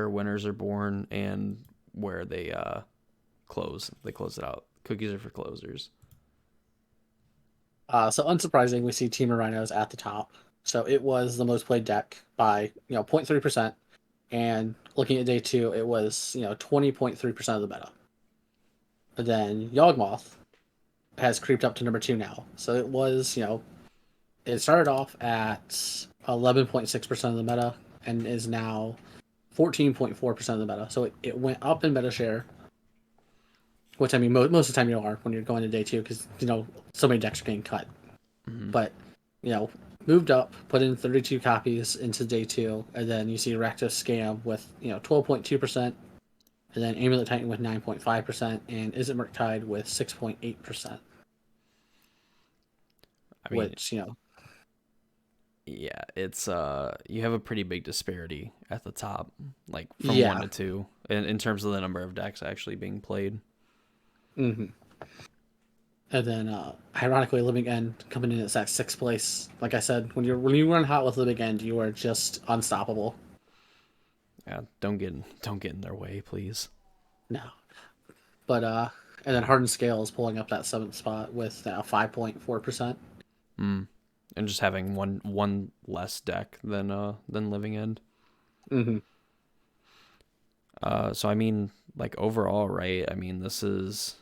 winners are born and where they close. They close it out. Cookies are for closers. so unsurprising, we see Temur Rhinos at the top. So it was the most played deck by 0.3%, and looking at day two, it was 20.3% of the meta. But then Yawgmoth has creeped up to number two now. So it was it started off at 11.6% of the meta and is now 14.4% of the meta. So it went up in meta share, which I mean most of the time you are when you're going to day two because so many decks are getting cut. Mm-hmm. But you know, moved up, put in 32 copies into day two, and then you see Rakdos Scam with 12.2%, and then Amulet Titan with 9.5%, and Isn't Murktide with 6.8%. I mean, Which yeah, it's you have a pretty big disparity at the top, like from one yeah, to two, in terms of the number of decks actually being played. hmm And then, ironically, Living End coming in at that sixth place. Like I said, when you run hot with Living End, you are just unstoppable. Yeah, don't get in their way, please. No, but and then Hardened Scale is pulling up that seventh spot with 5.4%. Mm. And just having one less deck than Living End. Mm-hmm. So I mean, like overall, right? I mean, this is,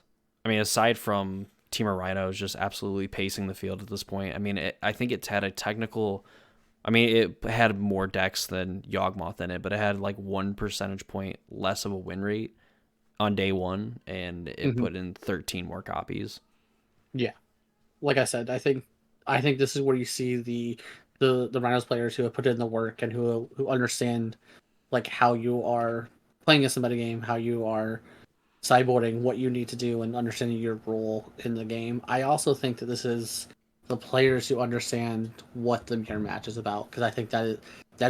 I mean, aside from Temur Rhinos just absolutely pacing the field at this point. I mean, I think it's had a technical. I mean, it had more decks than Yawgmoth in it, but it had like 1 percentage point less of a win rate on day one, and it Mm-hmm. put in 13 more copies. Yeah, like I said, I think this is where you see the Rhinos players who have put in the work and who understand like how you are playing as a metagame, how you are sideboarding, what you need to do, and understanding your role in the game. I also think that this is the players who understand what the mirror match is about, because I think that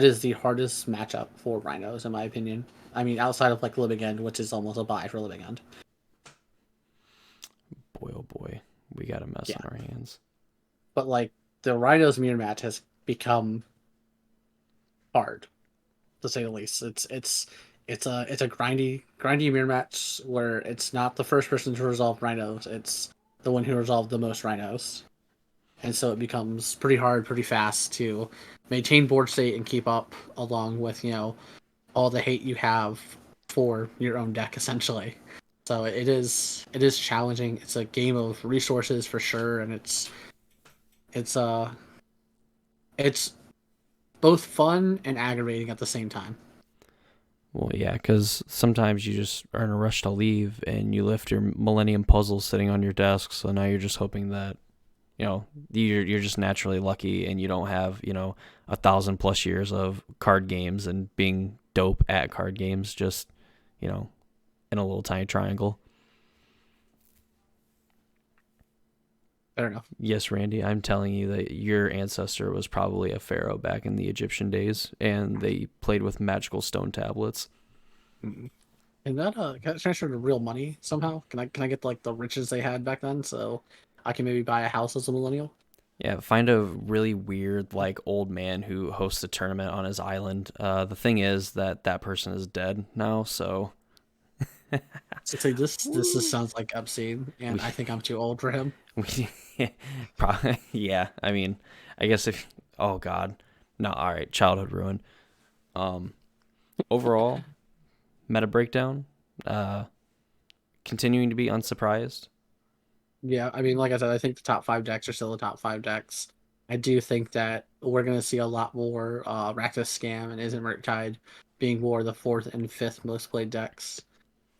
is the hardest matchup for Rhinos, in my opinion. I mean, outside of like Living End, which is almost a buy for Living End. Boy, oh boy, we got a mess Yeah, on our hands. but like the Rhinos mirror match has become hard, to say the least. It's a grindy mirror match where it's not the first person to resolve Rhinos, it's the one who resolved the most Rhinos. And so it becomes pretty hard, pretty fast to maintain board state and keep up, along with all the hate you have for your own deck, essentially. So it is challenging. It's a game of resources for sure, and it's uh it's both fun and aggravating at the same time. Well, yeah, because sometimes you just are in a rush to leave, and you left your Millennium Puzzle sitting on your desk. So now you're just hoping that you're just naturally lucky, and you don't have 1,000 plus years of card games and being dope at card games, just you know in a little tiny triangle. Fair enough. Yes, Randy, I'm telling you that your ancestor was probably a pharaoh back in the Egyptian days, and they played with magical stone tablets. Mm. And that can I transfer to real money somehow? Can I get like the riches they had back then so I can maybe buy a house as a millennial? Yeah, find a really weird like old man who hosts a tournament on his island. The thing is that that person is dead now, so So say this just sounds like obscene, and we I think I'm too old for him. we probably yeah. I mean, I guess if oh god, no, all right, childhood ruin. Um, Overall, meta breakdown. Uh, Continuing to be unsurprised. Yeah, I mean, like I said, I think the top five decks are still the top five decks. I do think that we're going to see a lot more Rakdos Scam and Isn't Murktide being more the fourth and fifth most played decks.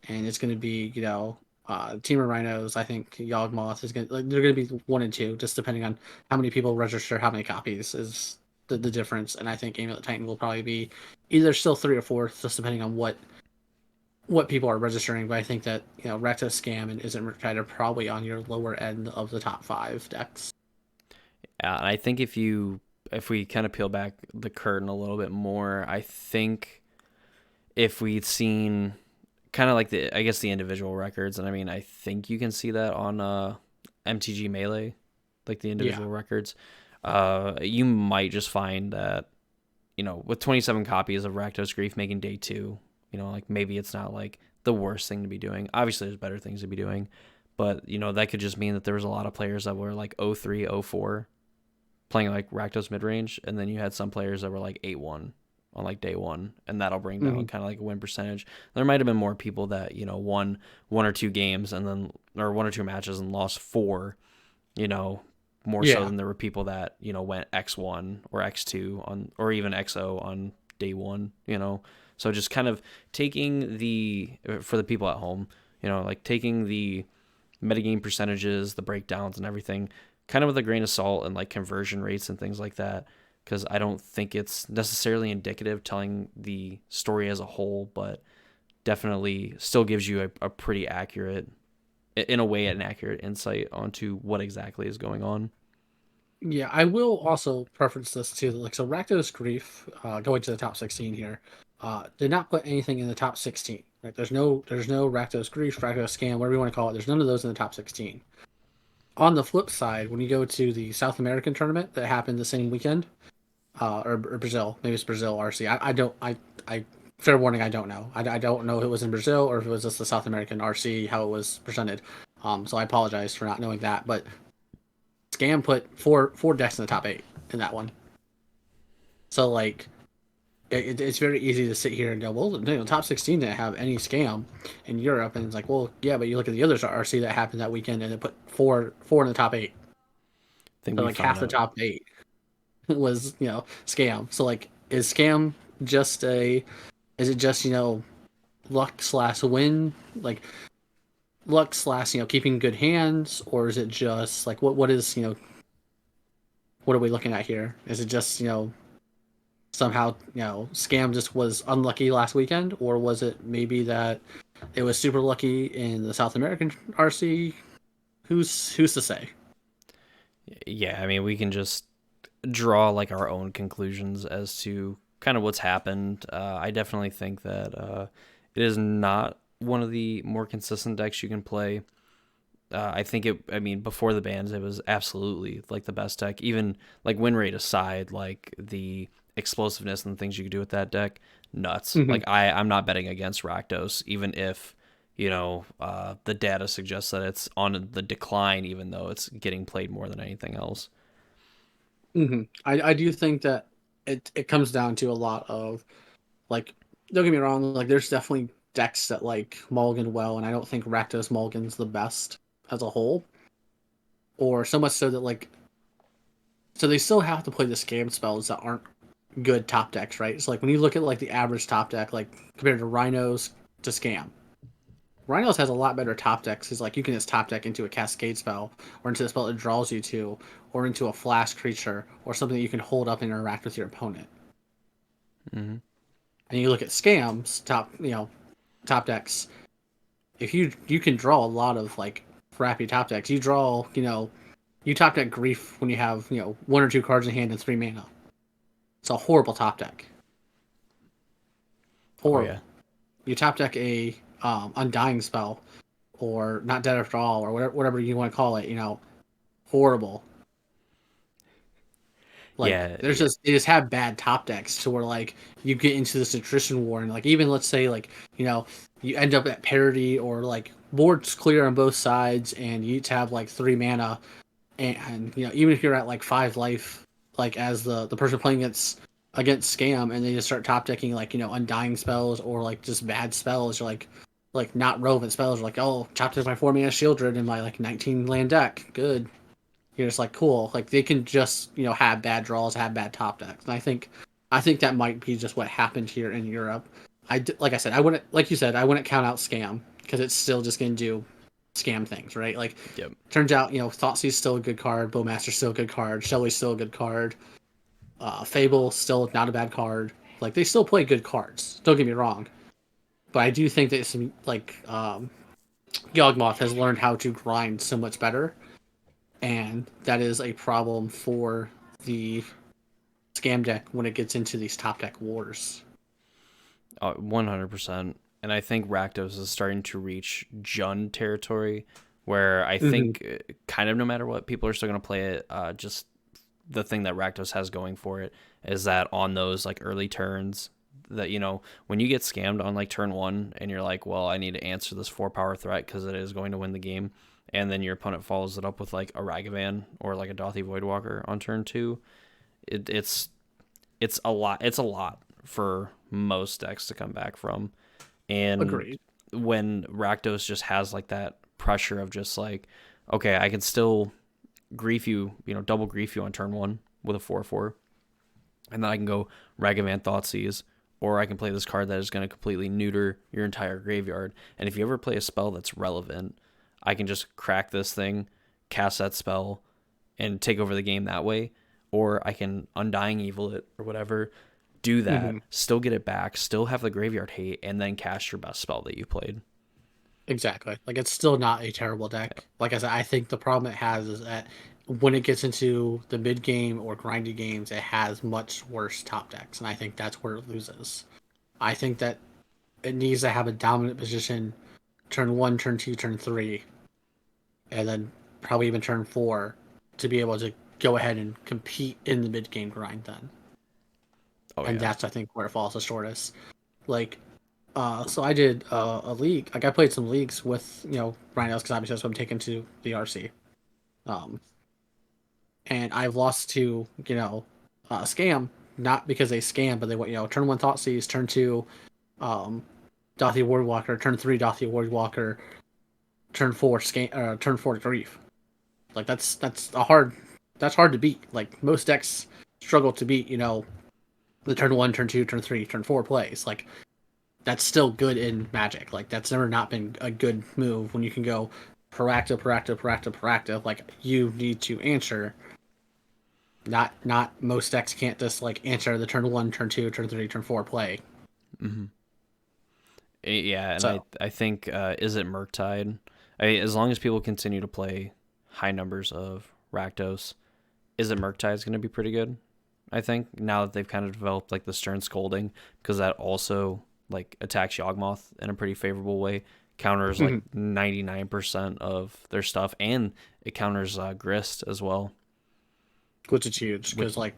And it's going to be, Team of Rhinos. I think Yawgmoth is going to, like, they're going to be one and two, just depending on how many people register, how many copies is the difference. And I think Amulet Titan will probably be either still three or fourth, just depending on what people are registering, but I think that Recto Scam and Isn't Riptide are probably on your lower end of the top five decks. And I think if we kind of peel back the curtain a little bit more, I think if we'd seen kind of like the I guess the individual records, and I mean I think you can see that on MTG Melee, like the Yeah. individual records. You might just find that with 27 copies of Rakdos Grief making day two, like maybe it's not like the worst thing to be doing. Obviously, there's better things to be doing, but that could just mean that there was a lot of players that were like 03, 04 playing like Rakdos mid range, and then you had some players that were like 8-1 on like day one, and that'll bring down Hmm. kind of like a win percentage. There might have been more people that won one or two games and then or one or two matches and lost four, you know, more so Yeah. than there were people that went X1 or X2 on or even XO on day one. So just kind of taking the for the people at home, like taking the metagame percentages, the breakdowns, and everything, kind of with a grain of salt and like conversion rates and things like that. Because I don't think it's necessarily indicative telling the story as a whole, but definitely still gives you a pretty accurate, in a way, an accurate insight onto what exactly is going on. Yeah, I will also preference this too. Like, so Rakdos Grief, going to the top 16 here, did not put anything in the top 16. Right? There's no Rakdos Grief, Rakdos Scam, whatever you want to call it. There's none of those in the top 16. on the flip side, when you go to the South American tournament that happened the same weekend, or Brazil, maybe it's Brazil RC. I don't, I, fair warning, I don't know. I don't know if it was in Brazil or if it was just the South American RC, how it was presented. So I apologize for not knowing that. But Scam put four decks in the top 8 in that one. So like, it's very easy to sit here and go, well, top 16 didn't have any Scam in Europe, and it's like, well, yeah, but you look at the others RC that happened that weekend, and it put four in the top 8. I think So we like found half the out. top 8 was Scam. So like, is Scam just a is it just luck slash win, like luck slash keeping good hands, or is it just like what is what are we looking at here? Is it just somehow Scam just was unlucky last weekend, or was it maybe that it was super lucky in the South American RC? Who's to say? Yeah, I mean, we can just draw like our own conclusions as to kind of what's happened. I definitely think that it is not one of the more consistent decks you can play. I think it. I mean, before the bans, it was absolutely like the best deck. Even like win rate aside, like the explosiveness and the things you could do with that deck, nuts. Hmm. Like I'm not betting against Rakdos, even if the data suggests that it's on the decline, even though it's getting played more than anything else. I do think that it comes down to a lot of like, don't get me wrong, like there's definitely decks that like mulligan well, and I don't think Rakdos mulligan's the best as a whole, or so much so that like, so they still have to play the scam spells that aren't good top decks, right? So like when you look at like the average top deck, like compared to Rhinos to scam, Rhinos has a lot better top decks because like you can just top deck into a cascade spell or into a spell that draws you to, or into a flash creature or something that you can hold up and interact with your opponent. Mm-hmm. And you look at scams top decks, if you can draw a lot of like crappy top decks. You draw, you top deck grief when you have, one or two cards in hand and 3 mana. It's a horrible top deck. Oh yeah. Horrible. You top deck a undying spell or not dead after all or whatever you want to call it, horrible. Like Yeah, there's yeah. just they just have bad top decks to where like you get into this attrition war and like even let's say like you end up at parity or like board's clear on both sides and you each have like 3 mana and even if you're at like 5 life, like as the person playing against scam and they just start top decking like undying spells or like just bad spells or like not relevant spells, or like, oh, top deck my 4 mana shieldred in my like 19 land deck, good. You're just like, cool, like they can just have bad draws, have bad top decks, and I think that might be just what happened here in Europe. Like I said, I wouldn't, like you said, I wouldn't count out scam because it's still just gonna do scam things, right? Like, Yep. turns out, Thoughtseize still a good card, Bowmaster's still a good card, Shelly's still a good card, Fable still not a bad card. Like they still play good cards. Don't get me wrong, but I do think that some like Yawgmoth has learned how to grind so much better, and that is a problem for the scam deck when it gets into these top deck wars. 100%. And I think Rakdos is starting to reach Jund territory, where I Mm-hmm. think kind of no matter what, people are still going to play it. Just the thing that Rakdos has going for it is that on those like early turns, that when you get scammed on like turn one and you're like, well, I need to answer this 4 power threat because it is going to win the game, and then your opponent follows it up with like a Ragavan or like a Dothy Voidwalker on turn two, it's a lot. It's a lot for most decks to come back from. And Agreed. when Rakdos just has like that pressure of just like, okay, I can still grief you, double grief you on turn one with a 4/4, and then I can go Ragavan Thoughtseize, or I can play this card that is going to completely neuter your entire graveyard. And if you ever play a spell that's relevant, I can just crack this thing, cast that spell, and take over the game that way. Or I can Undying Evil it or whatever, do that, Mm-hmm. still get it back, still have the graveyard hate, and then cast your best spell that you played. Exactly. Like it's still not a terrible deck. Like I said, I think the problem it has is that when it gets into the mid game or grindy games, it has much worse top decks, and I think that's where it loses. I think that it needs to have a dominant position turn one, turn two, turn three, and then probably even turn 4 to be able to go ahead and compete in the mid game grind then. Oh And yeah. that's I think where it falls the shortest. Like, so I did a league. Like I played some leagues with Rhinos because obviously that's what I'm taking to the RC. Um, and I've lost to scam, not because they scam, but they went turn 1 thought seize, turn 2 um, Dothy Wardwalker, turn 3 Dothy Wardwalker, turn 4 scam, turn 4 grief. Like that's hard to beat. Like most decks struggle to beat the turn 1, turn 2, turn 3, turn 4 plays. Like that's still good in Magic. Like that's never not been a good move when you can go proactive. Like you need to answer. Not most decks can't just like answer the turn 1, turn 2, turn 3, turn 4 play. Mm-hmm. Yeah, and I So I think is it Murktide? As long as people continue to play high numbers of Rakdos, is it Murktide is going to be pretty good. I think now that they've kind of developed like the Stern Scolding, because that also like attacks Yawgmoth in a pretty favorable way, counters like 99% of their stuff, and it counters Grist as well. which is huge Which because like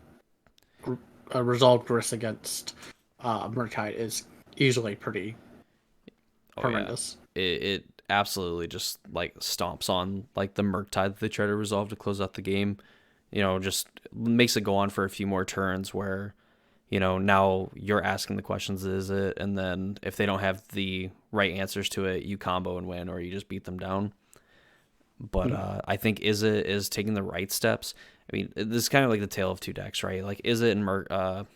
a resolved risk against Murkite is usually pretty oh yeah, horrendous. it absolutely just like stomps on like the Murktide that they try to resolve to close out the game. Just makes it go on for a few more turns where now you're asking the questions, is it? And then if they don't have the right answers to it, you combo and win, or you just beat them down. But I think is taking the right steps. I mean, this is kind of like the tale of two decks, right? Like, is it Murktide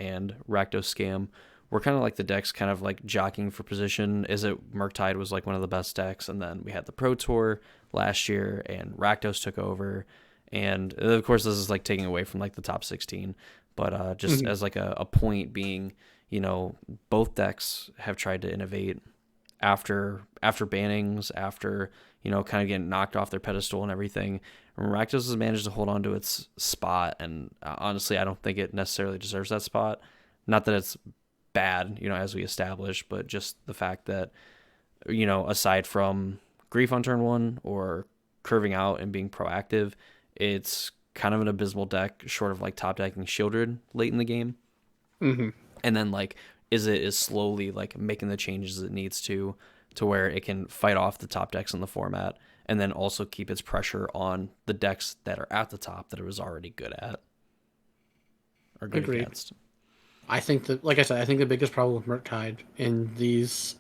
and Rakdos Scam? We're kind of like the decks kind of like jockeying for position. Is it Murktide was like one of the best decks, and then we had the Pro Tour last year, and Rakdos took over. And of course, this is like taking away from like the top 16, but just as like a point being, both decks have tried to innovate after bannings, after kind of getting knocked off their pedestal and everything. And Rakdos has managed to hold on to its spot, and honestly, I don't think it necessarily deserves that spot. Not that it's bad, as we established, but just the fact that aside from grief on turn 1 or curving out and being proactive, it's kind of an abysmal deck, short of like top decking Shieldred late in the game. Mm-hmm. And then like is slowly like making the changes it needs to where it can fight off the top decks in the format, and then also keep its pressure on the decks that are at the top that it was already good at or good Agreed. against. I think that, like I said, I think the biggest problem with Murktide in these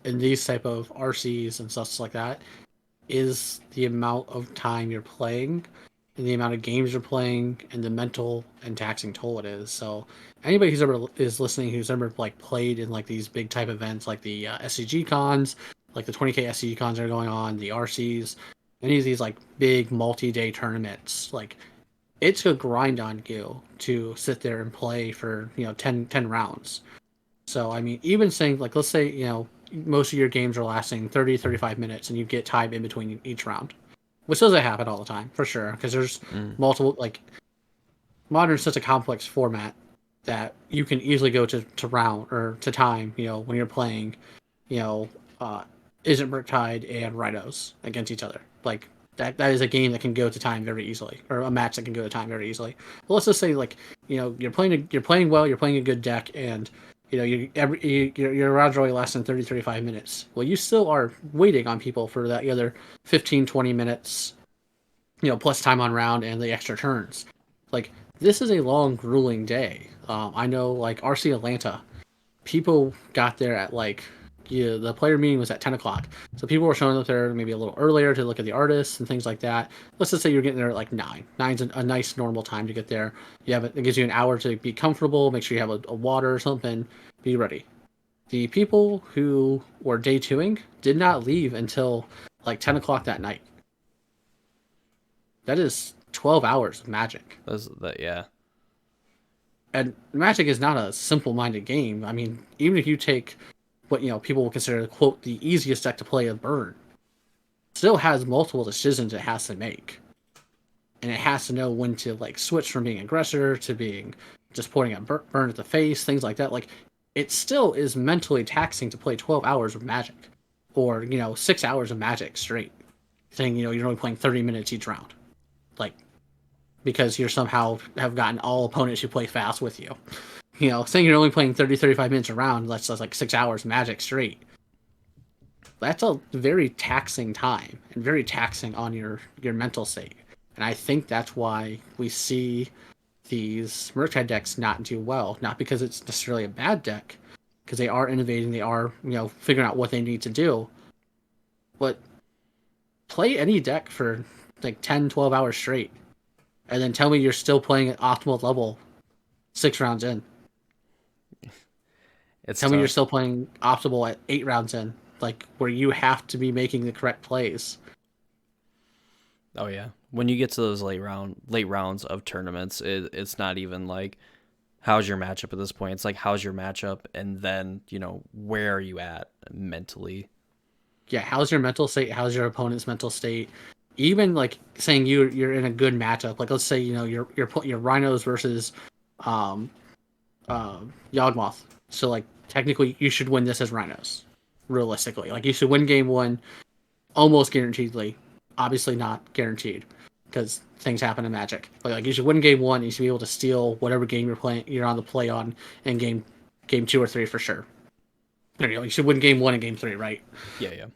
type of RCs and stuff like that is the amount of time you're playing and the amount of games you're playing and the mental and taxing toll it is. So anybody who's ever is listening who's ever like played in like these big type events like the SCG cons, like the 20K SCG cons that are going on, the RCs, any of these like big multi-day tournaments, like it's a grind on you to sit there and play for 10 rounds. So I mean, even saying like, let's say most of your games are lasting 30-35 minutes and you get time in between each round, which doesn't happen all the time for sure because there's Mm. multiple, like modern is such a complex format that you can easily go to round or to time when you're playing you know uh isn't Murktide and Rhinos against each other. Like that is a game that can go to time very easily, or a match that can go to time very easily. But let's just say like you're playing well, you're playing a good deck, and your rounds are only lasting 30-35 minutes. Well, you still are waiting on people for that other 15-20 minutes, plus time on round and the extra turns. Like this is a long, grueling day. I know, like RC Atlanta, people got there at like the player meeting was at 10 o'clock, so people were showing up there maybe a little earlier to look at the artists and things like that. Let's just say you're getting there at like 9. Nine's a nice normal time to get there. It gives you an hour to be comfortable, make sure you have a water or something, be ready. The people who were day twoing did not leave until like 10 o'clock that night. That is 12 hours of Magic. Yeah. And Magic is not a simple-minded game. I mean, even if you take what people will consider quote the easiest deck to play of Burn, still has multiple decisions it has to make, and it has to know when to like switch from being aggressor to being just pointing at Burn at the face, things like that. Like it still is mentally taxing to play 12 hours of Magic, or 6 hours of Magic straight. saying, you're only playing 30 minutes each round. Like, because you're somehow have gotten all opponents who play fast with you. Saying you're only playing 30, 35 minutes a round, that's like 6 hours Magic straight. That's a very taxing time and very taxing on your mental state. And I think that's why we see these Murktide decks not do well. Not because it's necessarily a bad deck, because they are innovating, they are, figuring out what they need to do. But play any deck for like 10, 12 hours straight, and then tell me you're still playing at optimal level 6 rounds in. It's Tell me you're tough. still playing optimal at 8 rounds in, like where you have to be making the correct plays. Oh yeah. When you get to those late rounds of tournaments, it's not even like how's your matchup at this point. It's like how's your matchup, and then where are you at mentally. Yeah, how's your mental state? How's your opponent's mental state? Even like saying you're in a good matchup. Like let's say your Rhinos versus um Yawgmoth. So like technically you should win this as Rhinos. Realistically, like you should win game one almost guaranteedly. Obviously not guaranteed because things happen in Magic. But like you should win game one. You should be able to steal whatever game you're on the play on in game two or three for sure. There you go. You should win game one and game three, right? Yeah, yeah.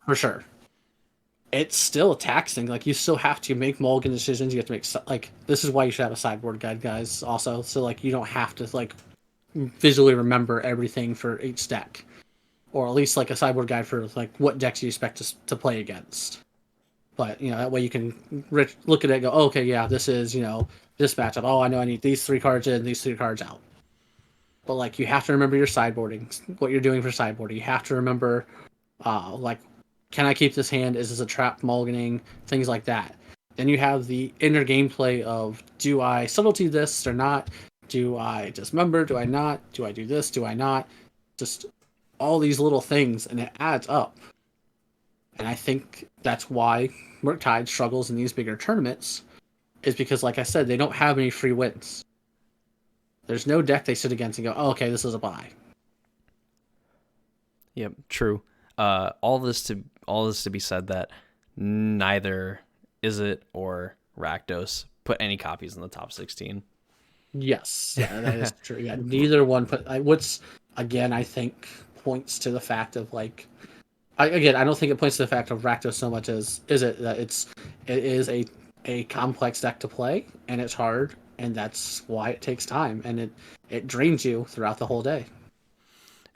For sure. It's still taxing. Like you still have to make mulligan decisions. You have to make like this is why you should have a sideboard guide, guys. Also, so like you don't have to like visually remember everything for each deck, or at least like a sideboard guide for like what decks you expect to play against. But that way you can look at it and go, oh, okay, yeah, this is this matchup. Oh, I know I need these 3 cards in, these 3 cards out. But like you have to remember your sideboarding, what you're doing for sideboarding. You have to remember, like, can I keep this hand? Is this a trap mulliganing? Things like that. Then you have the inner gameplay of do I subtlety this or not? Do I dismember? Do I not? Do I do this? Do I not? Just all these little things, and it adds up. And I think that's why Murktide struggles in these bigger tournaments, is because, like I said, they don't have any free wins. There's no deck they sit against and go, oh, okay, this is a buy. Yep, true. All this to be said that neither Izzet or Rakdos put any copies in the top 16. Yes, yeah, that is true. Yeah, neither one put. What's again, I think points to the fact of like, I don't think it points to the fact of Rakdos so much as is it that it is a complex deck to play and it's hard, and that's why it takes time and it drains you throughout the whole day.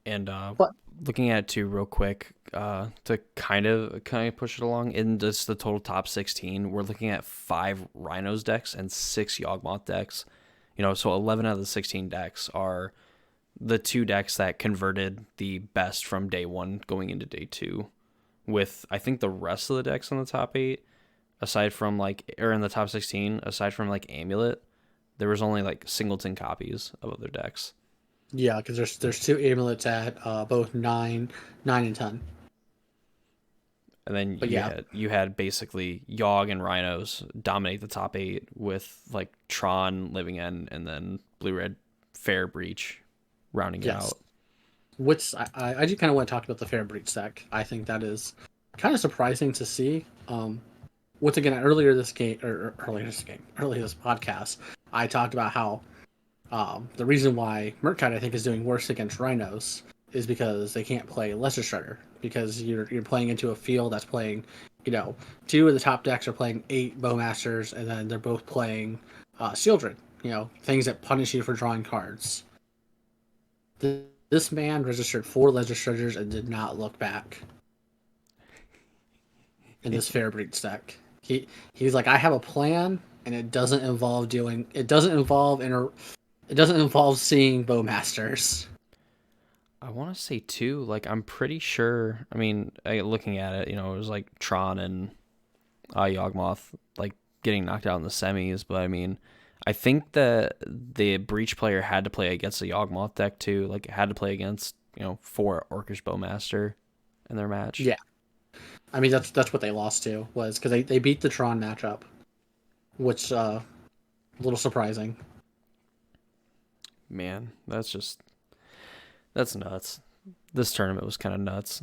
And But looking at it too real quick, to kind of push it along in just the total top 16, we're looking at 5 Rhinos decks and 6 Yawgmoth decks. So 11 out of the 16 decks are the 2 decks that converted the best from day 1 going into day 2. With I think the rest of the decks in the top 8, aside from in the top 16, aside from like Amulet, there was only like singleton copies of other decks. yeah, because there's 2 amulets at both 9 and 10. And then But you yeah, had basically Yogg and Rhinos dominate the top 8 with like Tron, Living End, and then Blue Red Fair Breach rounding it yes. out. Which I do kind of want to talk about the Fair Breach deck. I think that is kind of surprising to see. Once again, earlier this podcast, I talked about how the reason why Murktide I think is doing worse against Rhinos is because they can't play Lesser Shredder, because you're playing into a field that's playing, 2 of the top decks are playing 8 Bowmasters, and then they're both playing Shieldred, things that punish you for drawing cards. This man registered 4 Lesser Shredders and did not look back in this Fair Breach deck. He's like, I have a plan, and it doesn't involve seeing Bowmasters. I want to say too, like I'm pretty sure. I mean, looking at it, it was like Tron and Yawgmoth like getting knocked out in the semis, but I mean, I think that the Breach player had to play against the Yawgmoth deck too. Like, it had to play against 4 Orcish Bowmaster in their match. Yeah, I mean that's what they lost to, was because they beat the Tron matchup, which a little surprising. Man, that's nuts. This tournament was kind of nuts.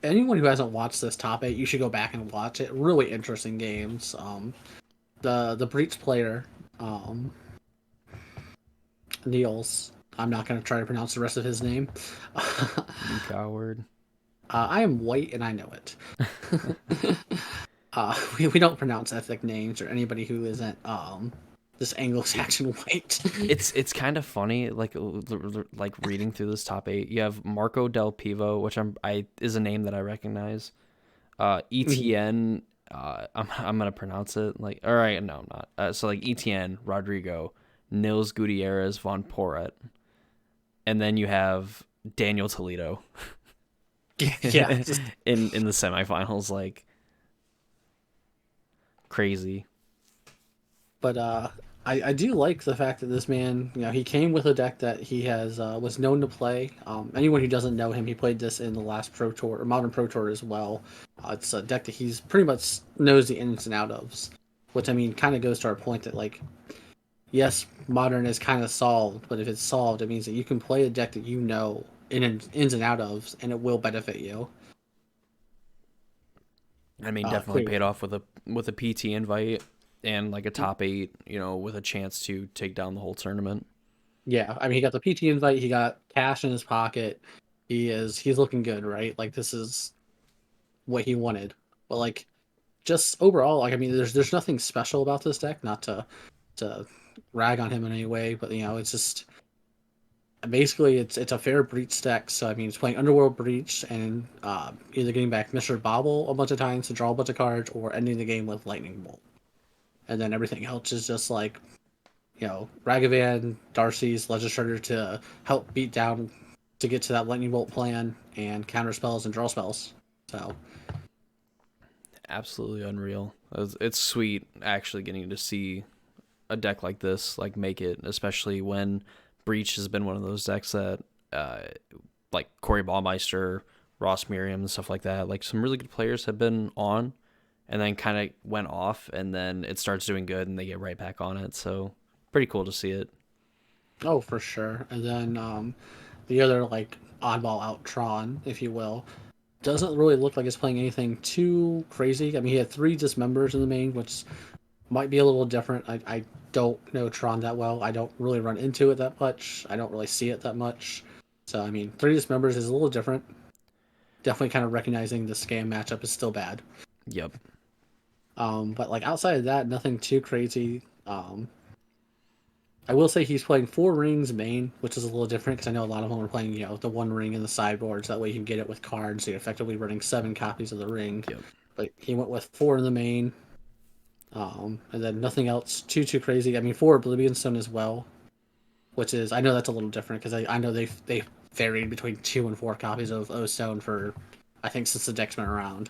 Anyone who hasn't watched this top 8, you should go back and watch it. Really interesting games. The Breach player, um, Niels. I'm not going to try to pronounce the rest of his name. You coward. I am white and I know it. We don't pronounce ethnic names or anybody who isn't this Anglo-Saxon white. It's kind of funny, like reading through this top 8. You have Marco Del Pivo, which I is a name that I recognize. ETN, I'm gonna pronounce it like, all right, no, I'm not. So like ETN, Rodrigo, Nils Gutierrez, Von Poret, and then you have Daniel Toledo Yeah, just in the semifinals, like crazy. but I do like the fact that this man, he came with a deck that he has was known to play. Anyone who doesn't know him, he played this in the last Pro Tour or Modern Pro Tour as well. It's a deck that he's pretty much knows the ins and outs of, which I mean kind of goes to our point that like, yes, Modern is kind of solved, but if it's solved, it means that you can play a deck that you know ins and out of, and it will benefit you. I mean, definitely paid Clearly. off with a PT invite and like a top 8, with a chance to take down the whole tournament. Yeah, I mean, he got the PT invite. He got cash in his pocket. He's looking good, right? Like this is what he wanted. But like just overall, like I mean, there's nothing special about this deck. Not to rag on him in any way, but it's just basically it's a fair breach deck. So I mean, it's playing Underworld Breach and either getting back Mr. Bobble a bunch of times to draw a bunch of cards, or ending the game with Lightning Bolt. And then everything else is just like Ragavan, Darcy's Legislator to help beat down to get to that Lightning Bolt plan and counter spells and draw spells. So Absolutely unreal. It's sweet actually getting to see a deck like this like make it, especially when Breach has been one of those decks that uh like Corey Baumeister, Ross Miriam and stuff like that, like some really good players have been on and then kind of went off, and then it starts doing good and they get right back on it. So pretty cool to see it. oh for sure. And then the other like oddball out Tron, if you will, doesn't really look like it's playing anything too crazy. I mean, he had three dismembers in the main, which might be a little different. I don't know Tron that well. I don't really run into it that much. I don't really see it that much. So I mean, three dismembers is a little different. Definitely kind of recognizing the scam matchup is still bad. Yep. But like outside of that, nothing too crazy. I will say he's playing four rings main, which is a little different because I know a lot of them are playing, the one ring in the sideboard, so that way you can get it with cards. So you're effectively running seven copies of the ring. Yep. But he went with four in the main, and then nothing else too crazy. I mean, four Oblivion Stone as well, which is I know that's a little different because I know they varied between 2 and 4 copies of O Stone for I think since the deck's been around.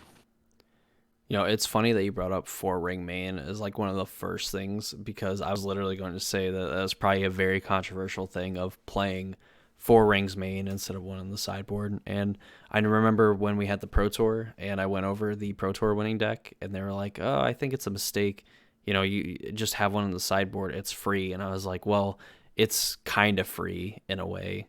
It's funny that you brought up four ring main as like one of the first things, because I was literally going to say that that's probably a very controversial thing of playing four rings main instead of one on the sideboard. And I remember when we had the Pro Tour and I went over the Pro Tour winning deck and they were like, "Oh, I think it's a mistake. You just have one on the sideboard. It's free." And I was like, "Well, it's kind of free in a way."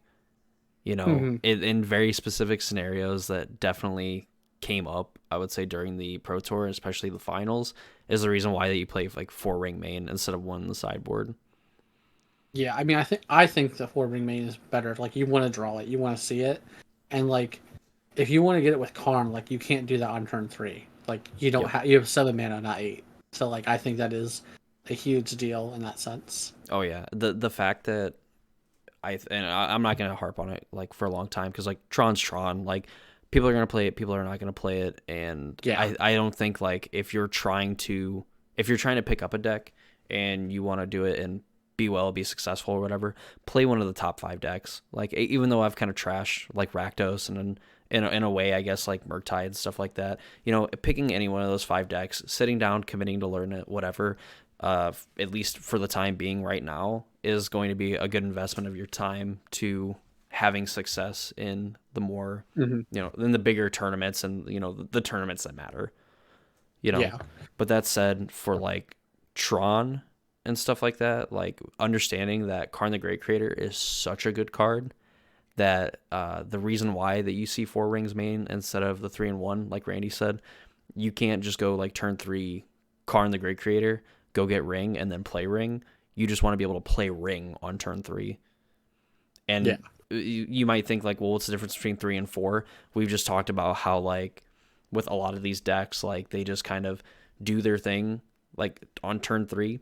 Mm-hmm. In very specific scenarios that definitely came up, I would say, during the Pro Tour, especially the finals, is the reason why that you play like four ring main instead of one in the sideboard. Yeah, I mean, I think the four ring main is better. Like you want to draw it, you want to see it, and like if you want to get it with Karn, like you can't do that on turn three. Like you don't Yep. have you have 7 mana, not 8. So like I think that is a huge deal in that sense. Oh yeah. The fact that I'm not gonna harp on it like for a long time, because like Tron's Tron, like people are gonna play it, people are not gonna play it, and Yeah. I don't think like if you're trying to pick up a deck and you want to do it and be successful or whatever, play one of the top 5 decks. Like even though I've kind of trashed like Rakdos and in a way, I guess, like Murktide and stuff like that, picking any one of those 5 decks, sitting down, committing to learn it, whatever, at least for the time being right now, is going to be a good investment of your time to having success in the more, Hmm. in the bigger tournaments and, the tournaments that matter, you know. Yeah. But that said, for like Tron and stuff like that, like understanding that Karn the Great Creator is such a good card that the reason why that you see 4 rings main instead of the 3 and 1, like Randy said, you can't just go like turn 3, Karn the Great Creator, go get ring and then play ring. You just want to be able to play ring on turn 3. Yeah, And you might think like, well, what's the difference between 3 and 4? We've just talked about how like with a lot of these decks, like they just kind of do their thing like on turn 3.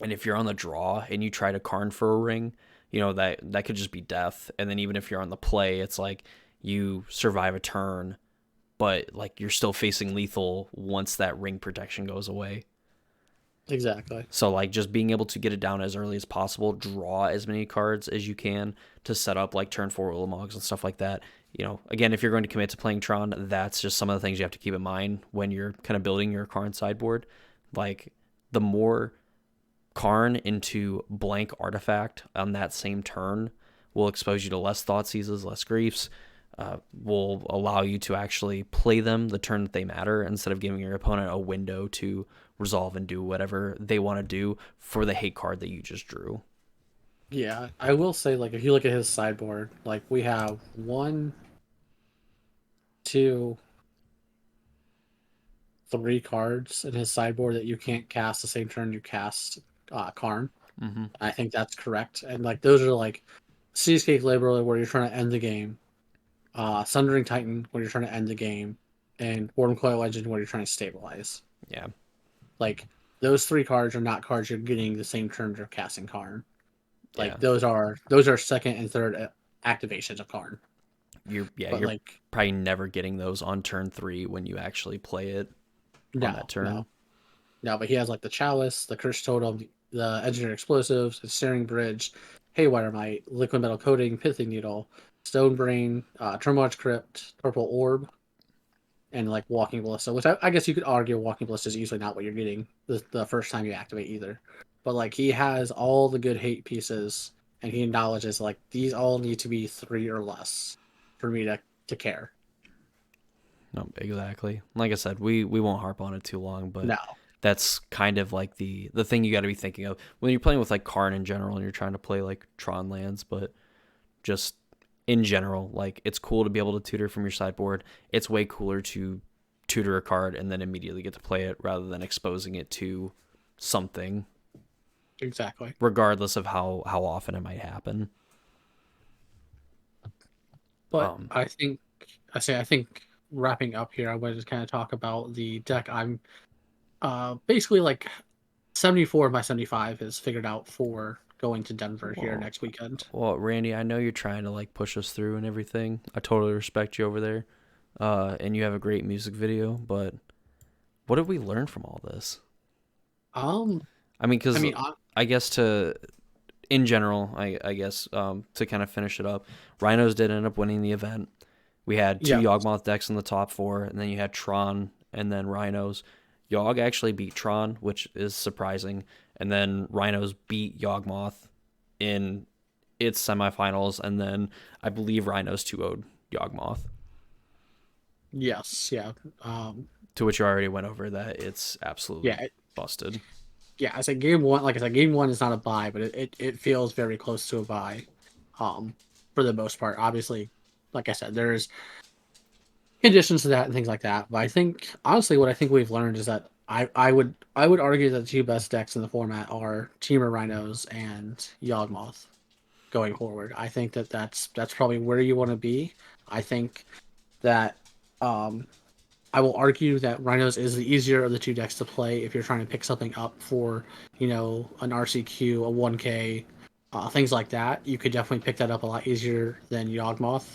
And if you're on the draw and you try to Karn for a ring, that could just be death. And then even if you're on the play, it's like you survive a turn, but like you're still facing lethal once that ring protection goes away. exactly. So like just being able to get it down as early as possible, draw as many cards as you can to set up like turn 4 Ullamogs and stuff like that. Again, if you're going to commit to playing Tron, that's just some of the things you have to keep in mind when you're kind of building your Karn sideboard. Like the more Karn into blank artifact on that same turn will expose you to less thought seizes, less griefs, will allow you to actually play them the turn that they matter instead of giving your opponent a window to resolve and do whatever they want to do for the hate card that you just drew. Yeah, I will say, like, if you look at his sideboard, like, we have one, two, three cards in his sideboard that you can't cast the same turn you cast Karn. Mm-hmm. I think that's correct. And, like, those are, like, Seascape Laborer, where you're trying to end the game, Sundering Titan, where you're trying to end the game, and Warm Coil Legend, where you're trying to stabilize. Yeah. Like, those three cards are not cards you're getting the same turn you're casting Karn. Yeah. Like, those are second and third activations of Karn. But You're like, probably never getting those on turn 3 when you actually play it on that no, turn. no, no. But he has like the Chalice, the Curse Totem, the Engineered Explosives, the Steering Bridge, Haywire Might, Liquid Metal Coating, Pithing Needle, Stone Brain, Termarch Crypt, Purple Orb, and like Walking Ballista. Which I guess you could argue Walking Ballista is usually not what you're getting the first time you activate either. But like, he has all the good hate pieces, and he acknowledges like these all need to be 3 or less for me to care. No, exactly. Like I said, we won't harp on it too long, but No, that's kind of like the thing you got to be thinking of when you're playing with like Karn in general and you're trying to play like Tron lands, but just in general, like it's cool to be able to tutor from your sideboard. It's way cooler to tutor a card and then immediately get to play it rather than exposing it to something, exactly. regardless of how often it might happen. But Um, I think wrapping up here, I wanted to kind of talk about the deck. I'm basically like 74 of my 75 is figured out for going to Denver here well, next weekend. well, Randy, I know you're trying to like push us through and everything. I totally respect you over there. And you have a great music video, but what did we learn from all this? Um, I mean, I because mean, I guess in general, I guess to kind of finish it up, Rhinos did end up winning the event. We had two yeah, Yawgmoth decks in the top 4, and then you had Tron and then Rhinos. Yawg actually beat Tron, which is surprising, and then Rhinos beat Yawgmoth in its semifinals, and then I believe Rhinos 2-0'd Yawgmoth, yes, yeah, to which you already went over that it's absolutely yeah, busted. yeah. I said game one. Like I said, game one is not a buy, but it feels very close to a buy, um, for the most part. Obviously, like I said, there's conditions to that and things like that. But I think honestly, what I think we've learned is that I would argue that the two best decks in the format are Temur Rhinos and Yawgmoth going forward. I think that that's probably where you want to be. I think that um, I will argue that Rhinos is the easier of the two decks to play if you're trying to pick something up for an RCQ, a 1K, things like that. You could definitely pick that up a lot easier than Yawgmoth.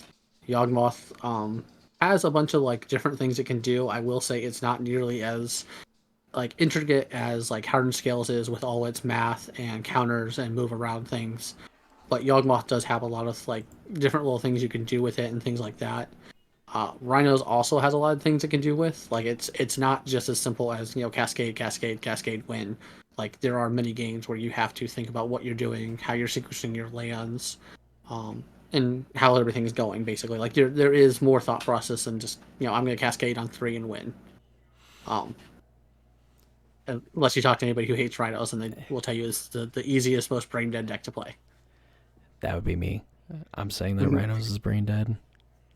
Yawgmoth has a bunch of like different things it can do. I will say it's not nearly as like intricate as like Hardened Scales is with all its math and counters and move around things. But Yawgmoth does have a lot of like different little things you can do with it and things like that. Rhinos also has a lot of things it can do with. Like it's not just as simple as cascade, cascade, cascade, win. Like there are many games where you have to think about what you're doing, how you're sequencing your lands, and how everything's going. Basically, like there is more thought process than just I'm going to cascade on 3 and win. Um, unless you talk to anybody who hates Rhinos, and they will tell you it's the easiest, most brain dead deck to play. That would be me. I'm saying that Rhinos is brain dead.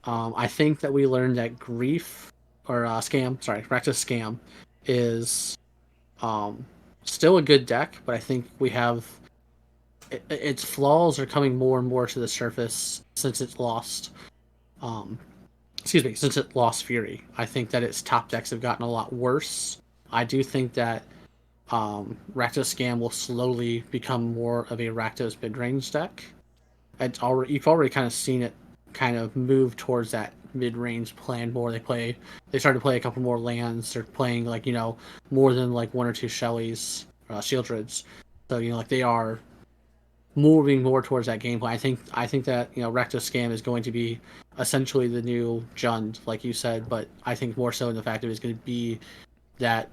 I think that we learned that Grief or Rakdos Scam is um, still a good deck, but I think we have its flaws are coming more and more to the surface since it's lost. Um, since it lost Fury. I think that its top decks have gotten a lot worse. I do think that Rakdos Scam will slowly become more of a Rakdos mid range deck. You've already kind of seen it kind of move towards that mid range plan more. They started to play a couple more lands. They're playing like more than like one or two Shellys, Shieldreds. So like they are moving more towards that gameplay. I think that Rakdos Scam is going to be essentially the new Jund, like you said, but I think more so in the fact that it's going to be that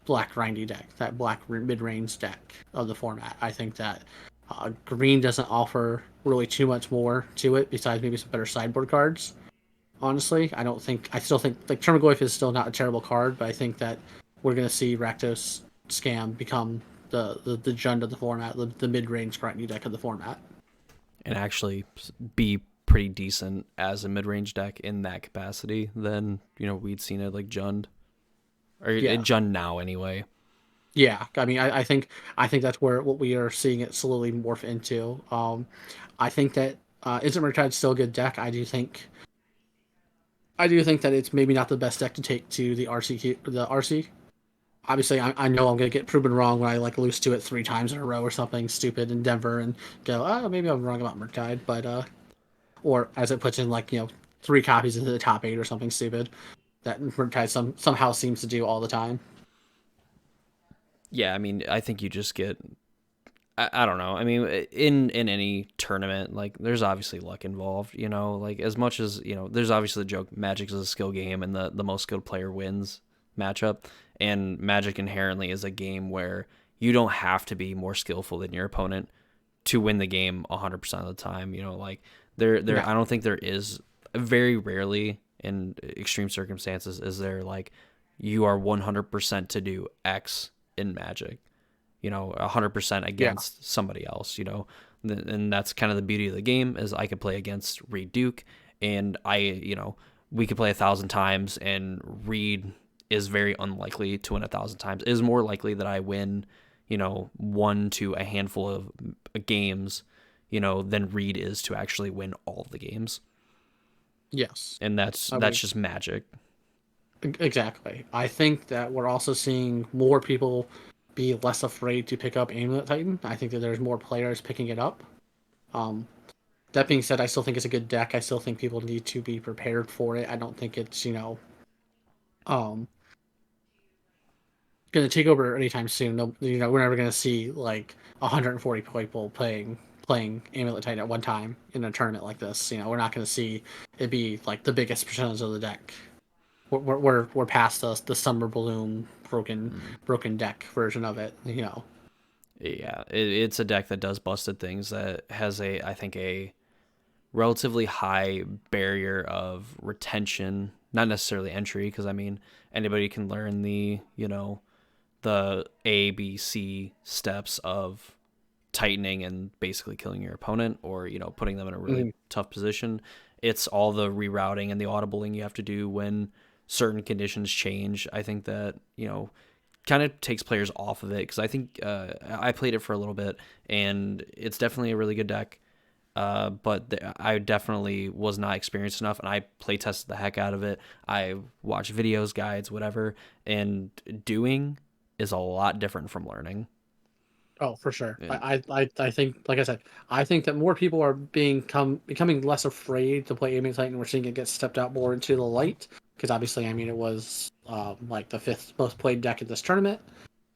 black grindy deck, that black mid range deck of the format. I think that green doesn't offer really too much more to it besides maybe some better sideboard cards. Honestly, I still think like Termagoyf is still not a terrible card, but I think that we're going to see Rakdos Scam become the Jund of the format, the mid range grindy deck of the format. And actually be pretty decent as a mid range deck in that capacity, then we'd seen it like Jund or Yeah, Jund now anyway. yeah. I mean, I think that's where what we are seeing it slowly morph into. I think that Instant Murktide still a good deck. I do think that it's maybe not the best deck to take to the RC. Obviously, I know I'm gonna get proven wrong when I like lose to it 3 times in a row or something stupid in Denver and go, oh, maybe I'm wrong about Murktide, but or as it puts in like 3 copies into the top 8 or something stupid that Murktide somehow seems to do all the time. Yeah, I mean, I think you just get. I don't know. I mean, in any tournament, like there's obviously luck involved. Like as much as there's obviously the joke Magic's is a skill game and the most skilled player wins matchup. And Magic inherently is a game where you don't have to be more skillful than your opponent to win the game 100% of the time. Like No, I don't think there is very rarely in extreme circumstances is there like you are 100% to do X in Magic. 100% yeah, against somebody else. And that's kind of the beauty of the game is I could play against Reed Duke, and we could play 1,000 times, and Reed is very unlikely to win 1,000 times. It is more likely that I win, one to a handful of games, than Reed is to actually win all of the games. yes. And that's I that's mean, just magic. exactly. I think that we're also seeing more people be less afraid to pick up Amulet Titan. I think that there's more players picking it up. Um, that being said, I still think it's a good deck. I still think people need to be prepared for it. I don't think it's um, going to take over anytime soon. No, we're never going to see like 140 people playing Amulet Titan at one time in a tournament like this. We're not going to see it be like the biggest percentage of the deck. We're past the summer bloom Mm. broken deck version of it. Yeah, it's a deck that does busted things that has I think a relatively high barrier of retention, not necessarily entry, because I mean anybody can learn the ABC steps of tightening and basically killing your opponent or putting them in a really Mhm. tough position. It's all the rerouting and the audibling you have to do when certain conditions change. I think that kind of takes players off of it because I think I played it for a little bit and it's definitely a really good deck. But I definitely was not experienced enough, and I play tested the heck out of it. I watched videos, guides, whatever, and doing is a lot different from learning. Oh, for sure. And I think, like I said, I think that more people are becoming less afraid to play Aiming Titan. We're seeing it get stepped out more into the light because obviously, I mean, it was like the 5th most played deck in this tournament.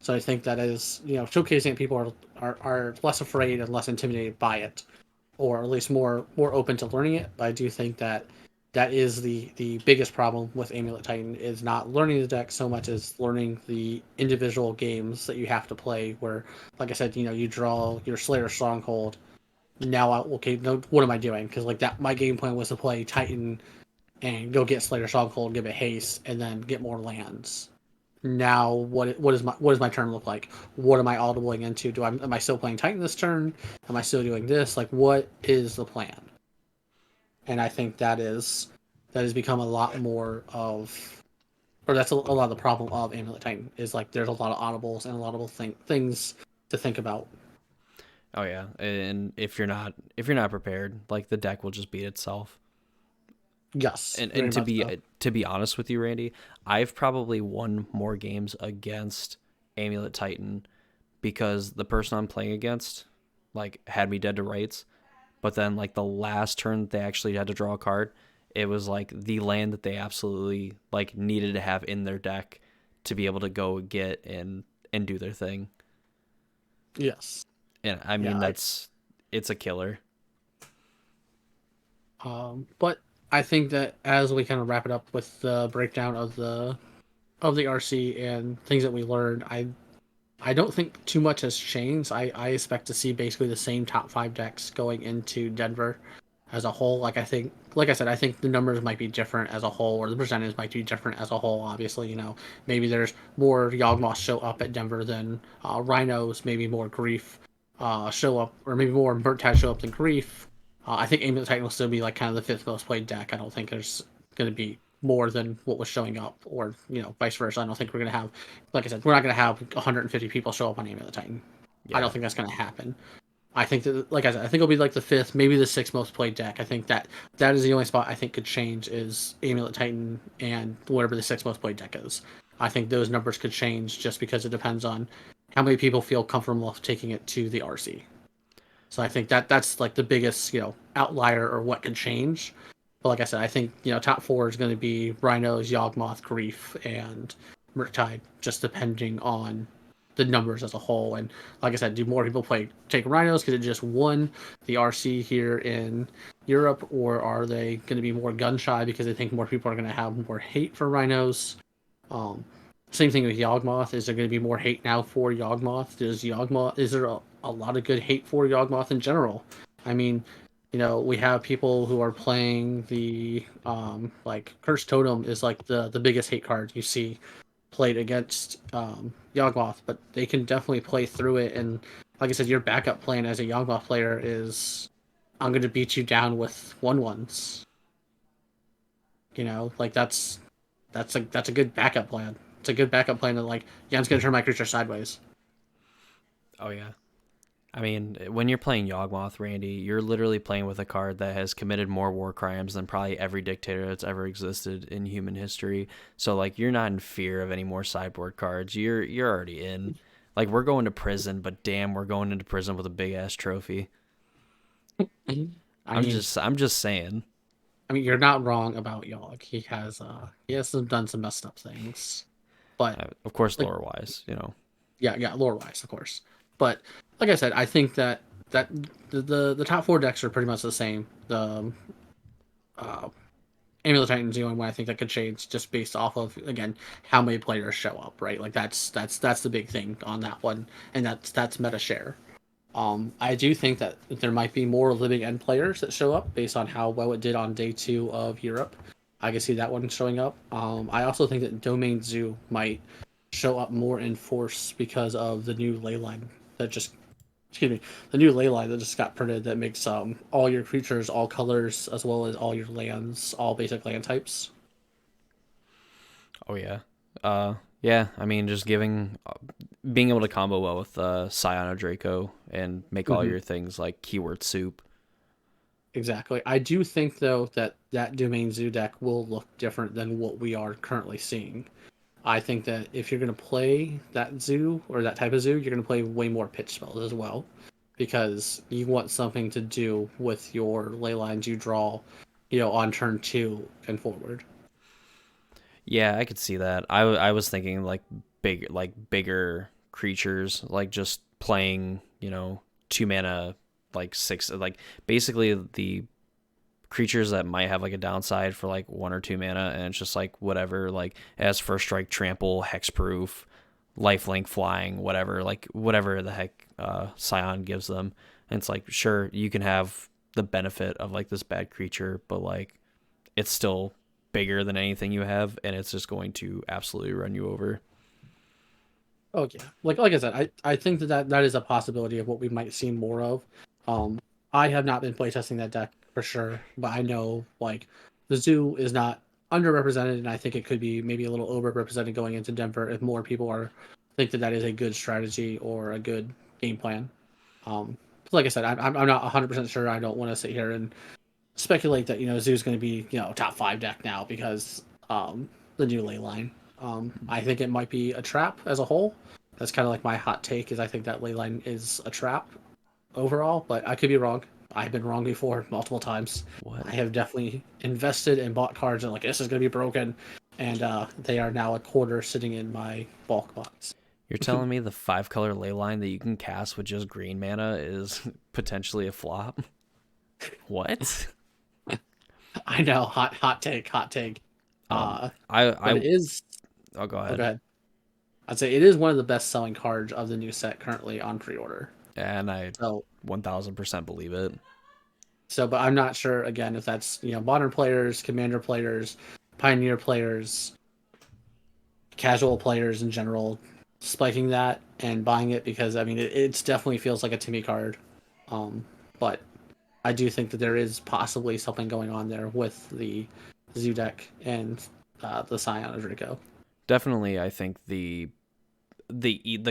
So I think that is showcasing that people are less afraid and less intimidated by it, or at least more open to learning it. But I do think that that is the biggest problem with Amulet Titan is not learning the deck so much as learning the individual games that you have to play. Where, like I said, you draw your Slayer Stronghold. Now, okay, no, what am I doing? Because like that, my game plan was to play Titan and go get Slayer Stronghold, give it haste, and then get more lands. now what does my turn look like? What am I audibling into? Am I still playing Titan this turn? Am I still doing this? Like, what is the plan? And I think that has become a lot more of, or that's a lot of the problem of Amulet Titan is like there's a lot of audibles and a lot of things to think about. Oh yeah, and if you're not prepared, like the deck will just beat itself. Yes, And very much so. to be honest with you, Randy, I've probably won more games against Amulet Titan because the person I'm playing against like had me dead to rights, but then like the last turn they actually had to draw a card, it was like the land that they absolutely like needed to have in their deck to be able to go get and do their thing. Yes. And I Yeah. mean it's a killer. But I think that as we kind of wrap it up with the breakdown of the RC and things that we learned, I don't think too much has changed. I expect to see basically the same top five decks going into Denver as a whole. Like I said, I think the numbers might be different as a whole, or the percentage might be different as a whole. Obviously, maybe there's more Yawgmoths show up at Denver than Rhinos, maybe more Grief show up, or maybe more Murktide show up than Grief. I think Amulet Titan will still be like kind of the fifth most played deck. I don't think there's going to be more than what was showing up, or vice versa. I don't think we're going to have, like I said, we're not going to have 150 people show up on Amulet Titan. I don't Yeah. think that's going to happen. I think that, like I said, I think it'll be like the fifth, maybe the sixth most played deck. I think that is the only spot I think could change is Amulet Titan and whatever the sixth most played deck is. I think those numbers could change just because it depends on how many people feel comfortable taking it to the RC. So I think that's like the biggest outlier or what could change. But like I said, I think top four is going to be Rhinos, Yawgmoth, Grief, and Murktide, just depending on the numbers as a whole. And like I said, do more people take Rhinos because it just won the RC here in Europe, or are they going to be more gun shy because they think more people are going to have more hate for Rhinos? Um, Same thing with Yawgmoth. Is there going to be more hate now for Yawgmoth? Is there a lot of good hate for Yawgmoth in general? I mean, we have people who are playing the like Cursed Totem is like the biggest hate card you see played against Yawgmoth, but they can definitely play through it. And like I said, your backup plan as a Yawgmoth player is I'm going to beat you down with 1/1s. Like that's a good backup plan. It's a good backup plan. That like, yeah, I'm just gonna turn my creature sideways. Oh yeah. I mean, when you're playing Yawgmoth, Randy, you're literally playing with a card that has committed more war crimes than probably every dictator that's ever existed in human history. So like, you're not in fear of any more sideboard cards. You're already in. Like, we're going to prison, but damn, we're going into prison with a big ass trophy. I mean, I'm just saying. you're not wrong about Yogg. He has done some messed up things, but Of course, like lore wise, you know. yeah, yeah, lore wise, of course. But like I said, I think that the top four decks are pretty much the same. The uh, Amulet Titan's the only one I think that could change just based off of again how many players show up, right? Like that's the big thing on that one, and that's meta share. I do think that there might be more living end players that show up based on how well it did on day two of Europe. I can see that one showing up. I also think that Domain Zoo might show up more in force because of the new ley line that just excuse me, the new ley line that just got printed that makes all your creatures all colors as well as all your lands all basic land types. Oh yeah. Yeah. I mean, just being able to combo well with Scion or Draco and make all Mm-hmm. your things like keyword soup. Exactly. I do think though that Domain Zoo deck will look different than what we are currently seeing. I think that if you're going to play that zoo or that type of zoo, you're going to play way more pitch spells as well, because you want something to do with your ley lines you draw, on turn two and forward. Yeah, I could see that. I was thinking like bigger creatures, like just playing, 2 mana, like six, like basically the creatures that might have like a downside for like 1 or 2 mana, and it's just like whatever, like it has first strike, trample, hexproof, lifelink, flying, whatever, like whatever the heck Scion gives them. And it's like, sure, you can have the benefit of like this bad creature, but like it's still bigger than anything you have, and it's just going to absolutely run you over. Oh yeah, like I said, I think that is a possibility of what we might see more of. Um, I have not been playtesting that deck for sure, but I know like the zoo is not underrepresented, and I think it could be maybe a little overrepresented going into Denver if more people are think that that is a good strategy or a good game plan. Like I said, I'm not 100% sure. I don't want to sit here and speculate that Zoo's going to be top five deck now because the new ley line. I think it might be a trap as a whole. That's kind of like my hot take is I think that ley line is a trap overall, but I could be wrong. I've been wrong before multiple times. What? I have definitely invested and bought cards and like this is going to be broken, and they are now a quarter sitting in my bulk box. You're telling me the 5 color ley line that you can cast with just green mana is potentially a flop? What? I know, hot take, hot take. Um, Uh, I but it I is. oh, go Oh, go ahead. ahead. I'd say it is one of the best selling cards of the new set currently on pre-order. And I So 1000% believe it. but I'm not sure again if that's modern players, commander players, pioneer players, casual players in general, spiking that and buying it because I mean it's definitely feels like a Timmy card, um, but I do think that there is possibly something going on there with the Zoo deck and the Scion of Draco. Definitely, I think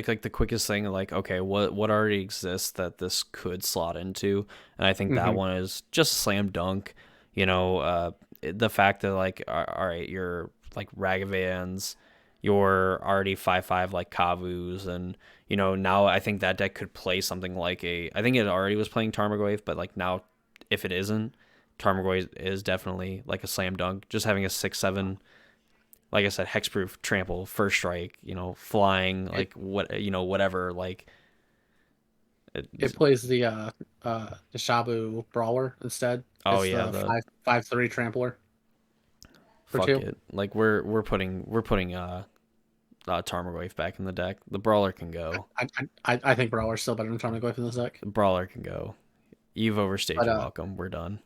like the quickest thing, like, okay, what already exists that this could slot into, and I think that Mm-hmm. one is just slam dunk. You know, the fact that, like, all right, you're like Ragavans, you're already 5/5 like Kavus, and now I think that deck could play something like I think it already was playing Tarmogoyf, but like now, if it isn't, Tarmogoyf is definitely like a slam dunk. Just having a 6/7, like I said, hexproof, trample, first strike, flying, It like whatever, like it plays the Shabu Brawler instead. oh It's yeah, the the 5/3 trampler for fuck two. it, like we're putting Tarmogoyf back in the deck. The brawler can go. I think Brawler's still better than Tarmogoyf in this deck. The brawler can go. You've overstayed But your welcome. We're done.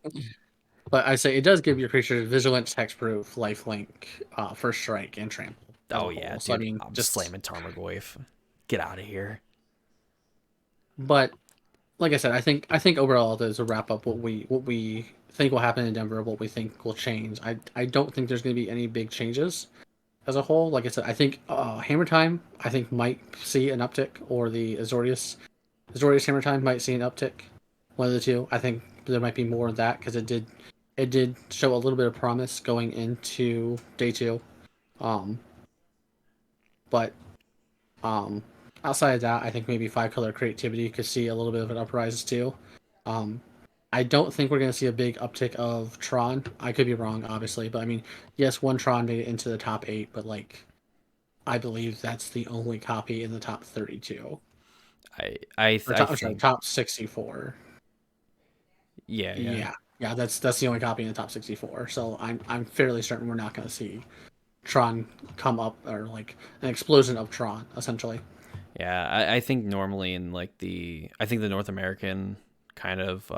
I say it does give your creature Vigilance, Hexproof, Lifelink, First Strike, and Trample as Oh a yeah, whole. So I dude, mean, I'm just slamming Tarmogoyf. Get out of here. but like I said, I think overall there's a wrap up what we think will happen in Denver, what we think will change. I don't think there's going to be any big changes as a whole. Like I said, I think Hammer Time I think might see an uptick, or the Azorius Hammer Time might see an uptick. One of the two. I think there might be more of that because it did show a little bit of promise going into day two. Um, but um, outside of that, I think maybe 5 color creativity could see a little bit of an uprise too. Um, I don't think we're going to see a big uptick of Tron. I could be wrong, obviously, but I mean, yes, one Tron made it into the top 8, but like I believe that's the only copy in the top 32 or I top. I'm sorry, think, top 64. yeah, yeah. Yeah, that's the only copy in the top 64. So I'm fairly certain we're not going to see Tron come up or like an explosion of Tron essentially. Yeah, I think normally in like I think the North American kind of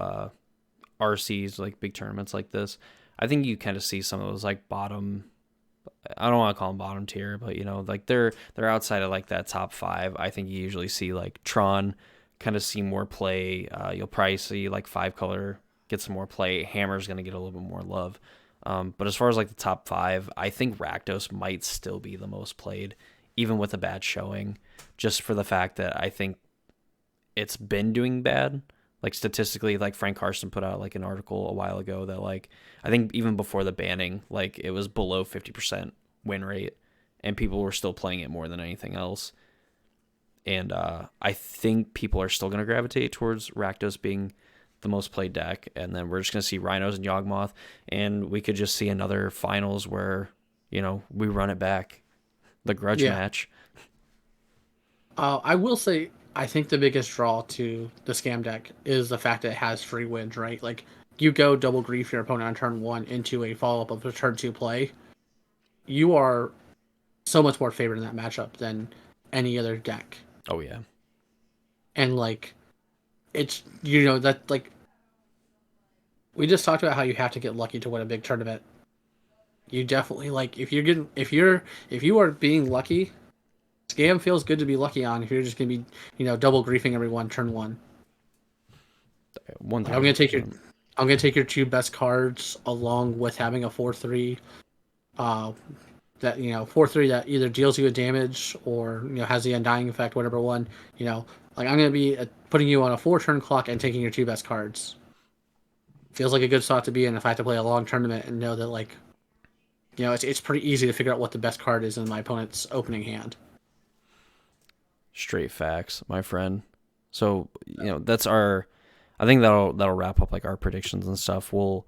RCs, like big tournaments like this, I think you kind of see some of those like bottom. I don't want to call them bottom tier, but like they're outside of like that top five. I think you usually see like Tron kind of see more play. You'll probably see like 5 color get some more play. Hammer's gonna get a little bit more love. But as far as like the top five, I think Rakdos might still be the most played, even with a bad showing, just for the fact that I think it's been doing bad. Like statistically, like Frank Carson put out like an article a while ago that, like, I think even before the banning, like it was below 50% win rate, and people were still playing it more than anything else. And I think people are still gonna gravitate towards Rakdos being the most played deck, and then we're just gonna see Rhinos and Yawgmoth, and we could just see another finals where we run it back, the grudge Yeah. match. I will say I think the biggest draw to the scam deck is the fact that it has free wins, right? Like you go double grief your opponent on turn one into a follow up of a turn two play, you are so much more favored in that matchup than any other deck. Oh yeah, And like it's that like we just talked about how you have to get lucky to win a big tournament. You definitely like if you are being lucky, Scam feels good to be lucky on if you're just gonna be, double griefing everyone turn one. One Like I'm gonna thousand take your percent. I'm gonna take your two best cards along with having a 4/3 uh that 4/3 that either deals you a damage or has the undying effect, whatever one, you know, like I'm gonna be putting you on a 4 turn clock and taking your two best cards. Feels like a good spot to be in if I have to play a long tournament and know that like it's pretty easy to figure out what the best card is in my opponent's opening hand. Straight facts, my friend. So that's our. I think that'll wrap up like our predictions and stuff. We'll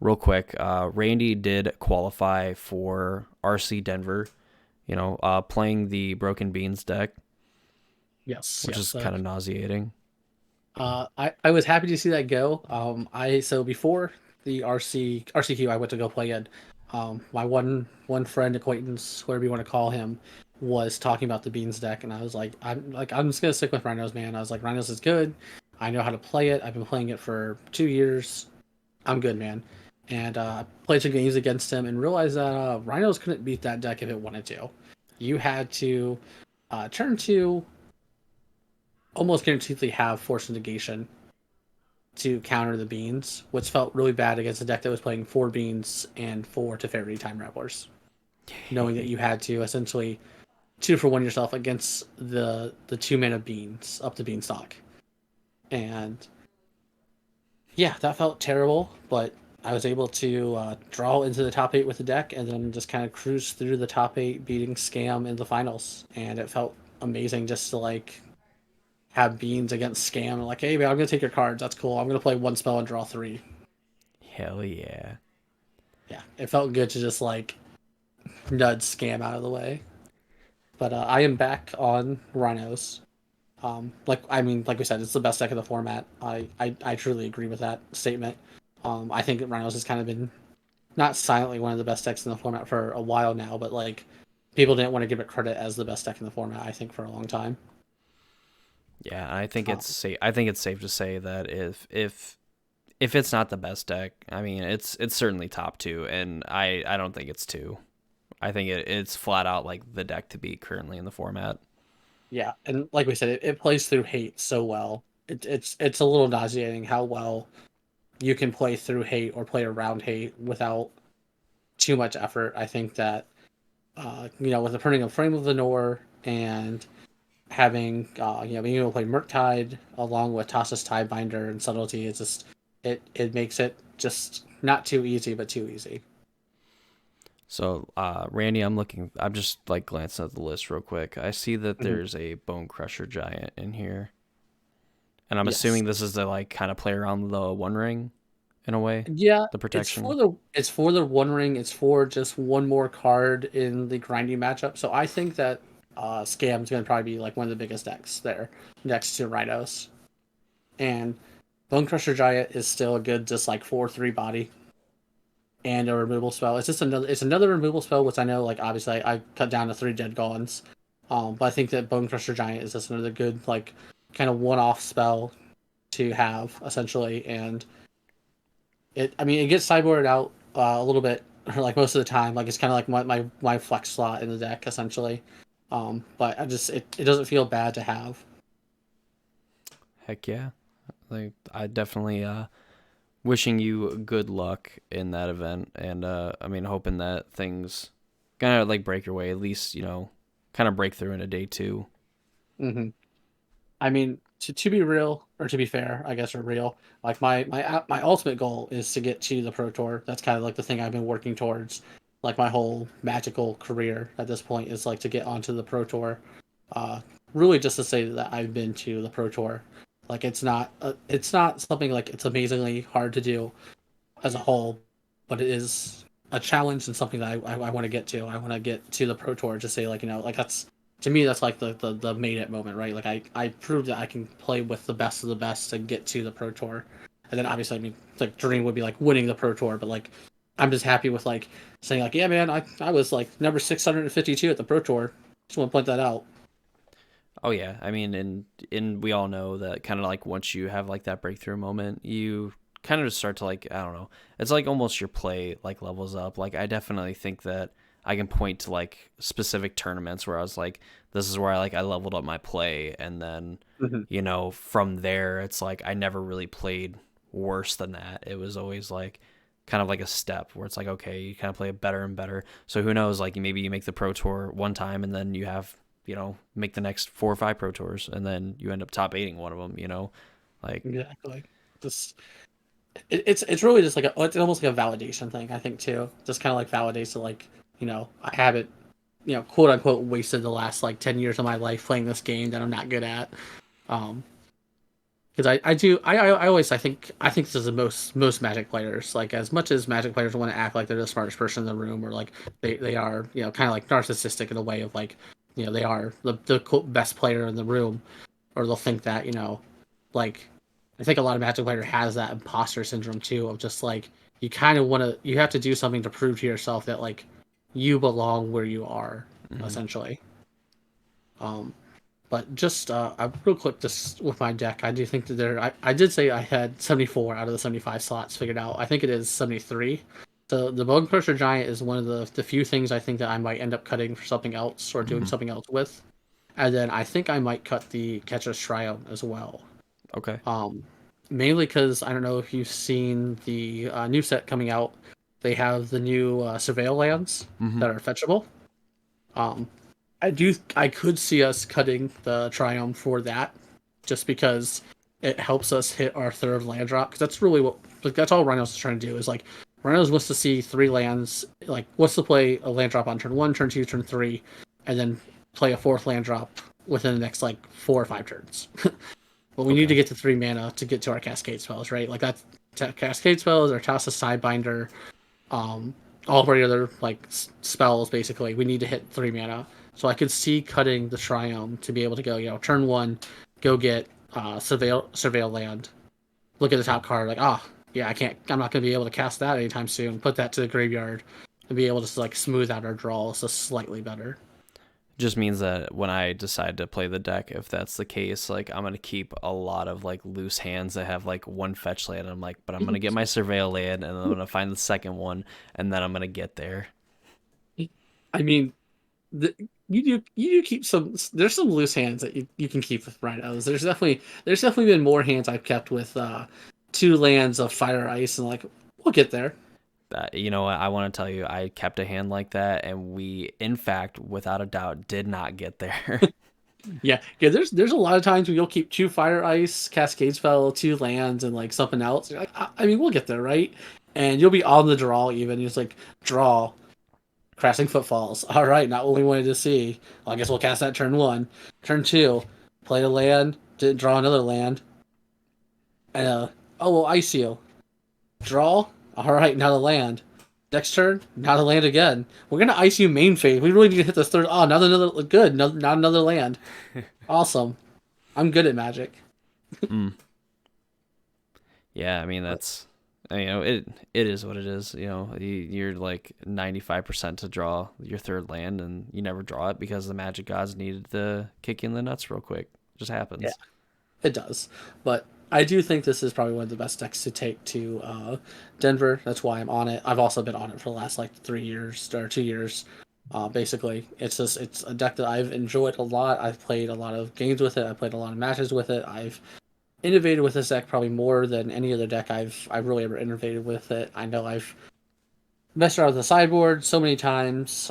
real quick. Randy did qualify for RC Denver. Playing the Broken Beans deck, Yes, which is yes. kind of nauseating. I was happy to see that go. So before the RCQ I went to go play in, my one friend acquaintance, whatever you want to call him, was talking about the Beans deck, and I was like, I'm just gonna stick with Rhinos, man. I was like, Rhinos is good. I know how to play it. I've been playing it for 2 years. I'm good, man. And played some games against him and realized that Rhinos couldn't beat that deck if it wanted to. You had to turn two almost guaranteedly have force negation to counter the beans, which felt really bad against a deck that was playing 4 beans and 4 Teferi time ravelers, knowing that you had to essentially 2 for 1 yourself against the 2 mana beans up the beanstalk. And yeah, that felt terrible, but I was able to draw into the top 8 with the deck and then just kind of cruise through the top 8, beating Scam in the finals. And it felt amazing just to like have beans against Scam. Like, hey, man, I'm gonna take your cards. That's cool. I'm gonna play one spell and draw 3. Hell yeah. Yeah, it felt good to just like nudge Scam out of the way. But I am back on Rhinos. Like we said, it's the best deck of the format. I truly agree with that statement. I think Rhinos has kind of been not silently one of the best decks in the format for a while now, but like people didn't want to give it credit as the best deck in the format. I think for a long time. Yeah, I think Uh, it's safe. I think it's safe to say that if it's not the best deck, I mean it's certainly top two, and I don't think it's two. I think it's flat out like the deck to beat currently in the format. yeah, and like we said, it plays through hate so well. It's a little nauseating how well you can play through hate or play around hate without too much effort. I think that with the printing of Frame of the Nor and having being able to play Murktide along with Tassa's Tidebinder and Subtlety, it's just it makes it just not too easy, but too easy. So, Randy, I'm just like glancing at the list real quick. I see that Mhm. there's a Bone Crusher Giant in here, and I'm Yes. assuming this is to like kind of play around the One Ring in a way, Yeah, the it's for protection. the One Ring. It's for just one more card in the grinding matchup. So I think that Scam's going to probably be like one of the biggest decks there, next to Rhinos. And Bone Crusher Giant is still a good just like 4/3 body and a removal spell. It's another removal spell, which I know like obviously I cut down to 3 Dead Golems. But I think that Bone Crusher Giant is just another good like kind of one-off spell to have essentially, and it gets sideboarded out a little bit, like most of the time. Like it's kind of like my flex slot in the deck essentially. But it doesn't feel bad to have. Heck yeah! Like I definitely wishing you good luck in that event, and I mean hoping that things kind of like break your way at least. Kind of break through in a day two. hmm I mean, to be real or to be fair, I guess, or real. Like my ultimate goal is to get to the Pro Tour. That's kind of like the thing I've been working towards. Like my whole magical career at this point is like to get onto the Pro Tour. Uh, really, just to say that I've been to the Pro Tour. Like it's not something like it's amazingly hard to do as a whole, but it is a challenge and something that I want to get to. I want to get to the Pro Tour. Just say like like that's to me that's like the made it moment, right? Like I proved that I can play with the best of the best to get to the Pro Tour, and then obviously I mean like dream would be like winning the Pro Tour, but like I'm just happy with like saying like yeah man I was like number 652 at the Pro Tour. Just want to point that out. Oh yeah, I mean, and we all know that kind of like once you have like that breakthrough moment, you kind of just start to like I don't know. It's like almost your play like levels up. Like I definitely think that I can point to like specific tournaments where I was like, this is where I leveled up my play, and then Mhm. from there it's like I never really played worse than that. It was always like kind of like a step where it's like, okay, you kind of play it better and better. So who knows, like maybe you make the pro tour one time and then you have make the next 4 or 5 pro tours and then you end up top 8ing one of them, like Exactly. Just it's really just like it's almost like a validation thing, I think too. Just kind of like validates that like I haven't quote unquote wasted the last like 10 years of my life playing this game that I'm not good at. Um, because I always I think this is the most Magic players, like as much as Magic players want to act like they're the smartest person in the room, or like they are kind of like narcissistic in a way of like they are the best player in the room, or they'll think that like I think a lot of Magic player has that imposter syndrome too, of just like you kind of want to you have to do something to prove to yourself that like you belong where you are, mhm. essentially. Um, but just real quick, just with my deck, I do think that I did say I had 74 out of the 75 slots figured out. I think it is 73. So the Bone Crusher Giant is one of the few things I think that I might end up cutting for something else or doing Mhm. something else with. And then I think I might cut the Catcher's Triumph as well. Okay. Um, Mainly because I don't know if you've seen the new set coming out. They have the new Surveil lands Mhm. that are fetchable. Um, I could see us cutting the Triumph for that, just because it helps us hit our third land drop. Because that's really what like that's all Rhinos is trying to do is like Rhinos wants to see 3 lands. Like wants to play a land drop on turn 1, turn 2, turn 3, and then play a fourth land drop within the next like 4 or 5 turns. But we need Okay. to get to 3 mana to get to our Cascade spells, right? Like that's Cascade spells or toss a Sidebinder, um, all of our other like spells. Basically, we need to hit 3 mana. So I could see cutting the Triumph to be able to go, turn 1, go get surveil land. Look at the top card, like yeah, I'm not gonna be able to cast that anytime soon. Put that to the graveyard, and be able to like smooth out our draw so slightly better. Just means that when I decide to play the deck, if that's the case, like I'm gonna keep a lot of like loose hands that have like one fetch land. And I'm like, but I'm gonna get my surveil land, and then I'm gonna find the second one, and then I'm gonna get there. I mean, the, you do keep some. There's some loose hands that you can keep with Rhinos. There's definitely been more hands I've kept with 2 lands of fire ice, and like we'll get there. That what I want to tell you, I kept a hand like that, and we, in fact, without a doubt, did not get there. Yeah. There's a lot of times where you'll keep 2 fire ice, cascade spell, 2 lands, and like something else. You're like, I mean, we'll get there, right? And you'll be on the draw even. You're just like draw, crashing footfalls. All right, not what we wanted to see. Well, I guess we'll cast that turn 1, turn 2, play a land, didn't draw another land. And oh well, ice you. Draw. All right, not a land. Next turn, not a land again. We're gonna ice you main phase. We really need to hit the third. Oh, not another good. No, not another land. Awesome. I'm good at Magic. mm. Yeah, I mean But that's it is what it is. You're like 95% to draw your third land, and you never draw it because the Magic gods needed to kick you in the nuts real quick. It just yeah, happens. it does. But I do think this is probably one of the best decks to take to Denver. That's why I'm on it. I've also been on it for the last like 3 years or 2 years. Basically, it's a deck that I've enjoyed a lot. I've played a lot of games with it. I've played a lot of matches with it. I've innovated with this deck probably more than any other deck I've really ever innovated with it. I know I've messed around with the sideboard so many times.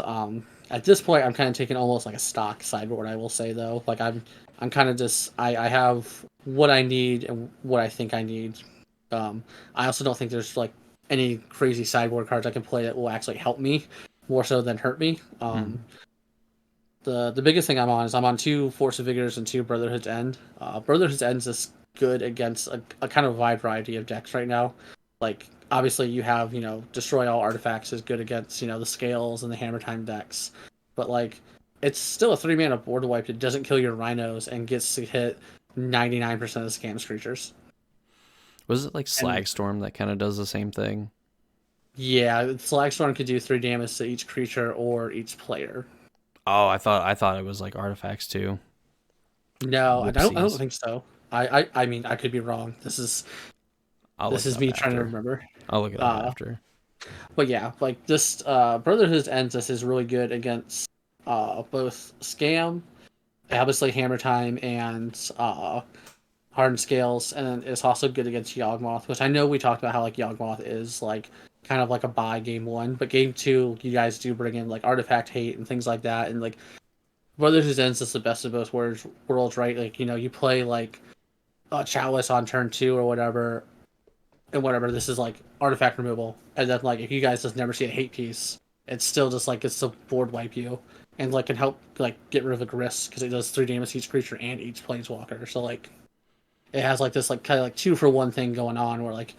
At this point, I'm kind of taking almost like a stock sideboard. I will say though, like I'm kind of just I have what I need and what I think I need. Um, I also don't think there's like any crazy sideboard cards I can play that will actually help me more so than hurt me. Mm. The biggest thing I'm on 2 Force of Vigors and 2 Brotherhood's End. Brotherhood's End is just good against a kind of wide variety of decks right now. Like obviously you have Destroy All Artifacts is good against the Scales and the Hammer Time decks, but like it's still a 3 mana board wipe that doesn't kill your Rhinos and gets to hit 99% of the scams creatures. Was it like And Slagstorm that kind of does the same thing? yeah, Slagstorm could do 3 damage to each creature or each player. Oh, I thought it was like artifacts too. No, I don't Whoopsies. think so. I mean I could be wrong. This is I'll look This it is up me trying to after. remember. I'll look it up Uh, after. But yeah, like this Brotherhood Ends is really good against both Scam, obviously Hammer Time, and Hardened Scales, and then it's also good against Yawgmoth, which I know we talked about how like Yawgmoth is like kind of like a buy game one, but game two you guys do bring in like Artifact Hate and things like that, and like Brotherhood Ends is the best of both worlds, right? Like you play like Chalice on turn two or whatever, and whatever. This is like artifact removal, and then like if you guys just never see a hate piece, it's still just like it's to board wipe you, and like can help like get rid of the Gris because it does 3 damage to each creature and each planeswalker. So like it has like this like kind of like 2-for-1 thing going on where like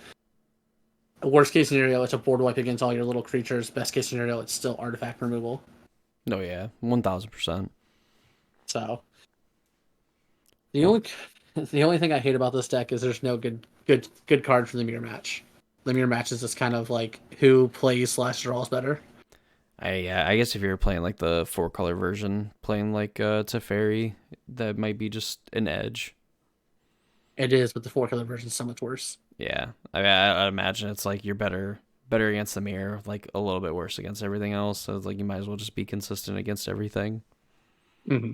worst case scenario it's a board wipe against all your little creatures. Best case scenario it's still artifact removal. No, yeah, 1000%. So the Well, only the only thing I hate about this deck is there's no good card for the mirror match. The mirror match is just kind of like who plays slash draws better. I guess if you're playing like the 4-color version, playing like Teferi, that might be just an edge. It is, but the 4-color version is so much worse. Yeah, I imagine it's like you're better against the mirror, like a little bit worse against everything else. So it's like you might as well just be consistent against everything. Mm-hmm.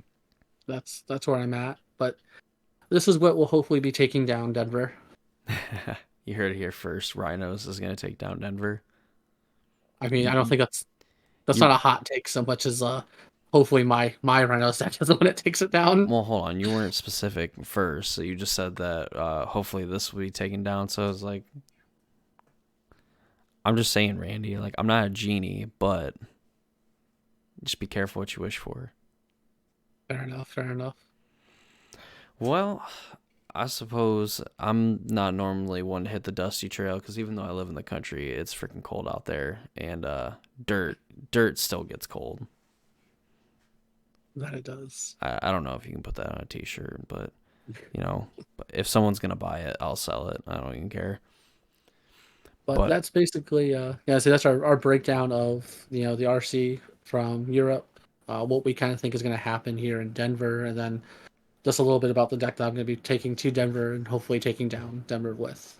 That's where I'm at. But this is what will hopefully be taking down Denver. You heard it here first. Rhinos is gonna take down Denver. I mean, I don't You, think that's you not a hot take so much as hopefully my Rhino deck is the one that takes it down. well, hold on. You weren't specific first, so you just said that hopefully this will be taken down. So it's like I'm just saying, Randy. Like I'm not a genie, but just be careful what you wish for. Fair enough. Fair enough. Well, I suppose I'm not normally one to hit the dusty trail because even though I live in the country, it's freaking cold out there, and dirt still gets cold. That it does. I don't know if you can put that on a T-shirt, but you know, if someone's gonna buy it, I'll sell it. I don't even care. But But that's basically yeah. So that's our breakdown of the RC from Europe. What we kind of think is going to happen here in Denver, and then just a little bit about the deck that I'm going to be taking to Denver and hopefully taking down Denver with.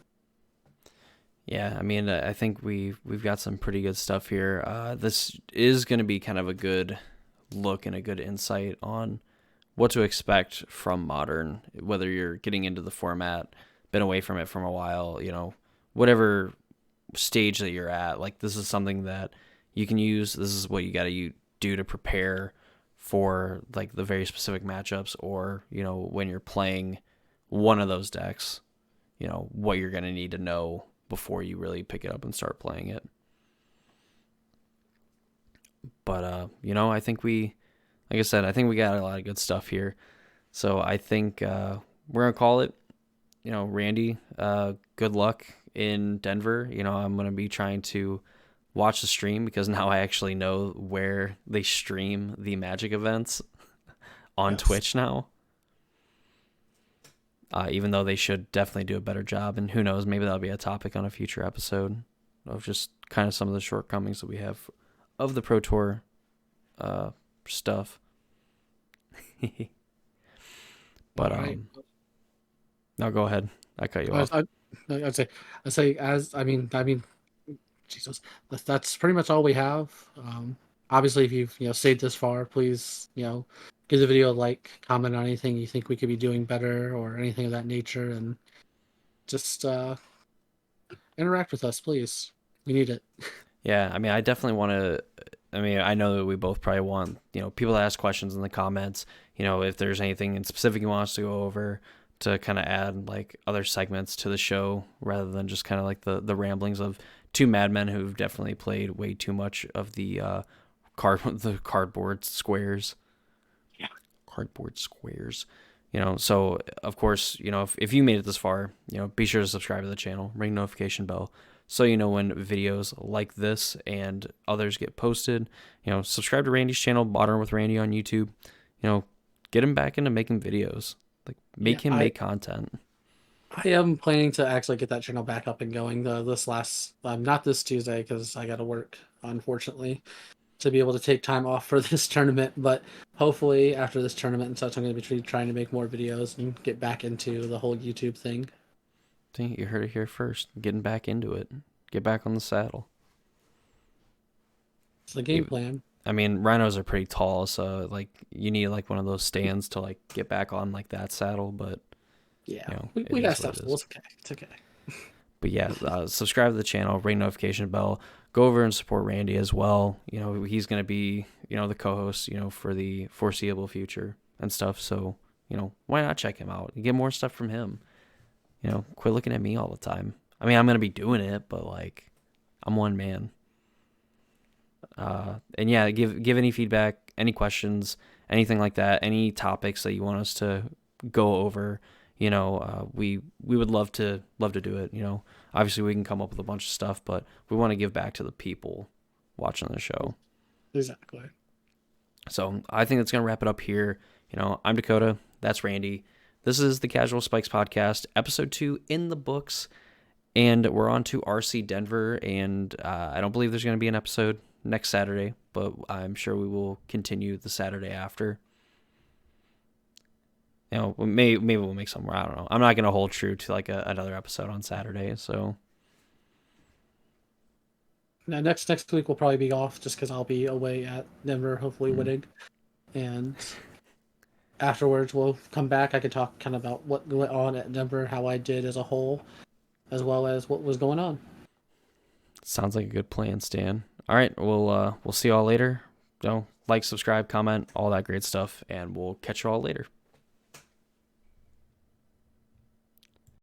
yeah, I mean, I think we've got some pretty good stuff here. This is gonna be kind of a good look and a good insight on what to expect from Modern, whether you're getting into the format, been away from it from a while, whatever stage that you're at. Like this is something that you can use. This is what you got to do to prepare for like the very specific matchups, or when you're playing one of those decks, what you're gonna need to know before you really pick it up and start playing it. But I think like I said, I think we got a lot of good stuff here. So I think we're gonna call it. Randy, good luck in Denver. I'm gonna be trying to watch the stream because now I actually know where they stream the Magic events on Yes. Twitch now. Even though they should definitely do a better job, and who knows, maybe that'll be a topic on a future episode of just kind of some of the shortcomings that we have of the Pro Tour stuff. But All right. no, go ahead. I cut you I, off. I, I'd say as I mean, Jesus, that's pretty much all we have. Obviously, if you've stayed this far, please give the video a like, comment on anything you think we could be doing better or anything of that nature, and just interact with us, please. We need it. Yeah, I mean, I definitely want to. I mean, I know that we both probably want people to ask questions in the comments. If there's anything in specific you want us to go over, to kind of add like other segments to the show rather than just kind of like the ramblings of two madmen who've definitely played way too much of the the cardboard squares. Yeah. Cardboard squares. So of course, if you made it this far, be sure to subscribe to the channel, ring notification bell, so when videos like this and others get posted. Subscribe to Randy's channel, Modern with Randy on YouTube. Get him back into making videos. Like Yeah, make him make content. I am planning to actually get that channel back up and going. This last, not this Tuesday because I got to work, unfortunately, to be able to take time off for this tournament. But hopefully, after this tournament and such, I'm going to be trying to make more videos and get back into the whole YouTube thing. See, you heard it here first. Getting back into it. Get back on the saddle. It's the game plan. I mean, rhinos are pretty tall, so like you need like one of those stands to like get back on like that saddle. But Yeah, you know, we, it we got is what stuff, it so is. it's okay. It's okay. But yeah, subscribe to the channel, ring notification bell, go over and support Randy as well. You know, he's gonna be the co-host for the foreseeable future and stuff. So why not check him out? You get more stuff from him. Quit looking at me all the time. I mean, I'm gonna be doing it, but like, I'm one man. And yeah, give any feedback, any questions, anything like that, any topics that you want us to go over. We would love to do it. Obviously we can come up with a bunch of stuff, but we want to give back to the people watching the show. Exactly. So I think that's gonna wrap it up here. I'm Dakota. That's Randy. This is the Casual Spikes podcast, episode 2 in the books, and we're on to RC Denver. And I don't believe there's gonna be an episode next Saturday, but I'm sure we will continue the Saturday after. Maybe we'll make some. I don't know. I'm not gonna hold true to like another episode on Saturday. So Now next week we'll probably be off just because I'll be away at Denver, hopefully winning, and afterwards we'll come back. I could talk kind of about what went on at Denver, how I did as a whole, as well as what was going on. sounds like a good plan, Stan. All right, we'll see y'all later. Like, subscribe, comment, all that great stuff, and we'll catch you all later.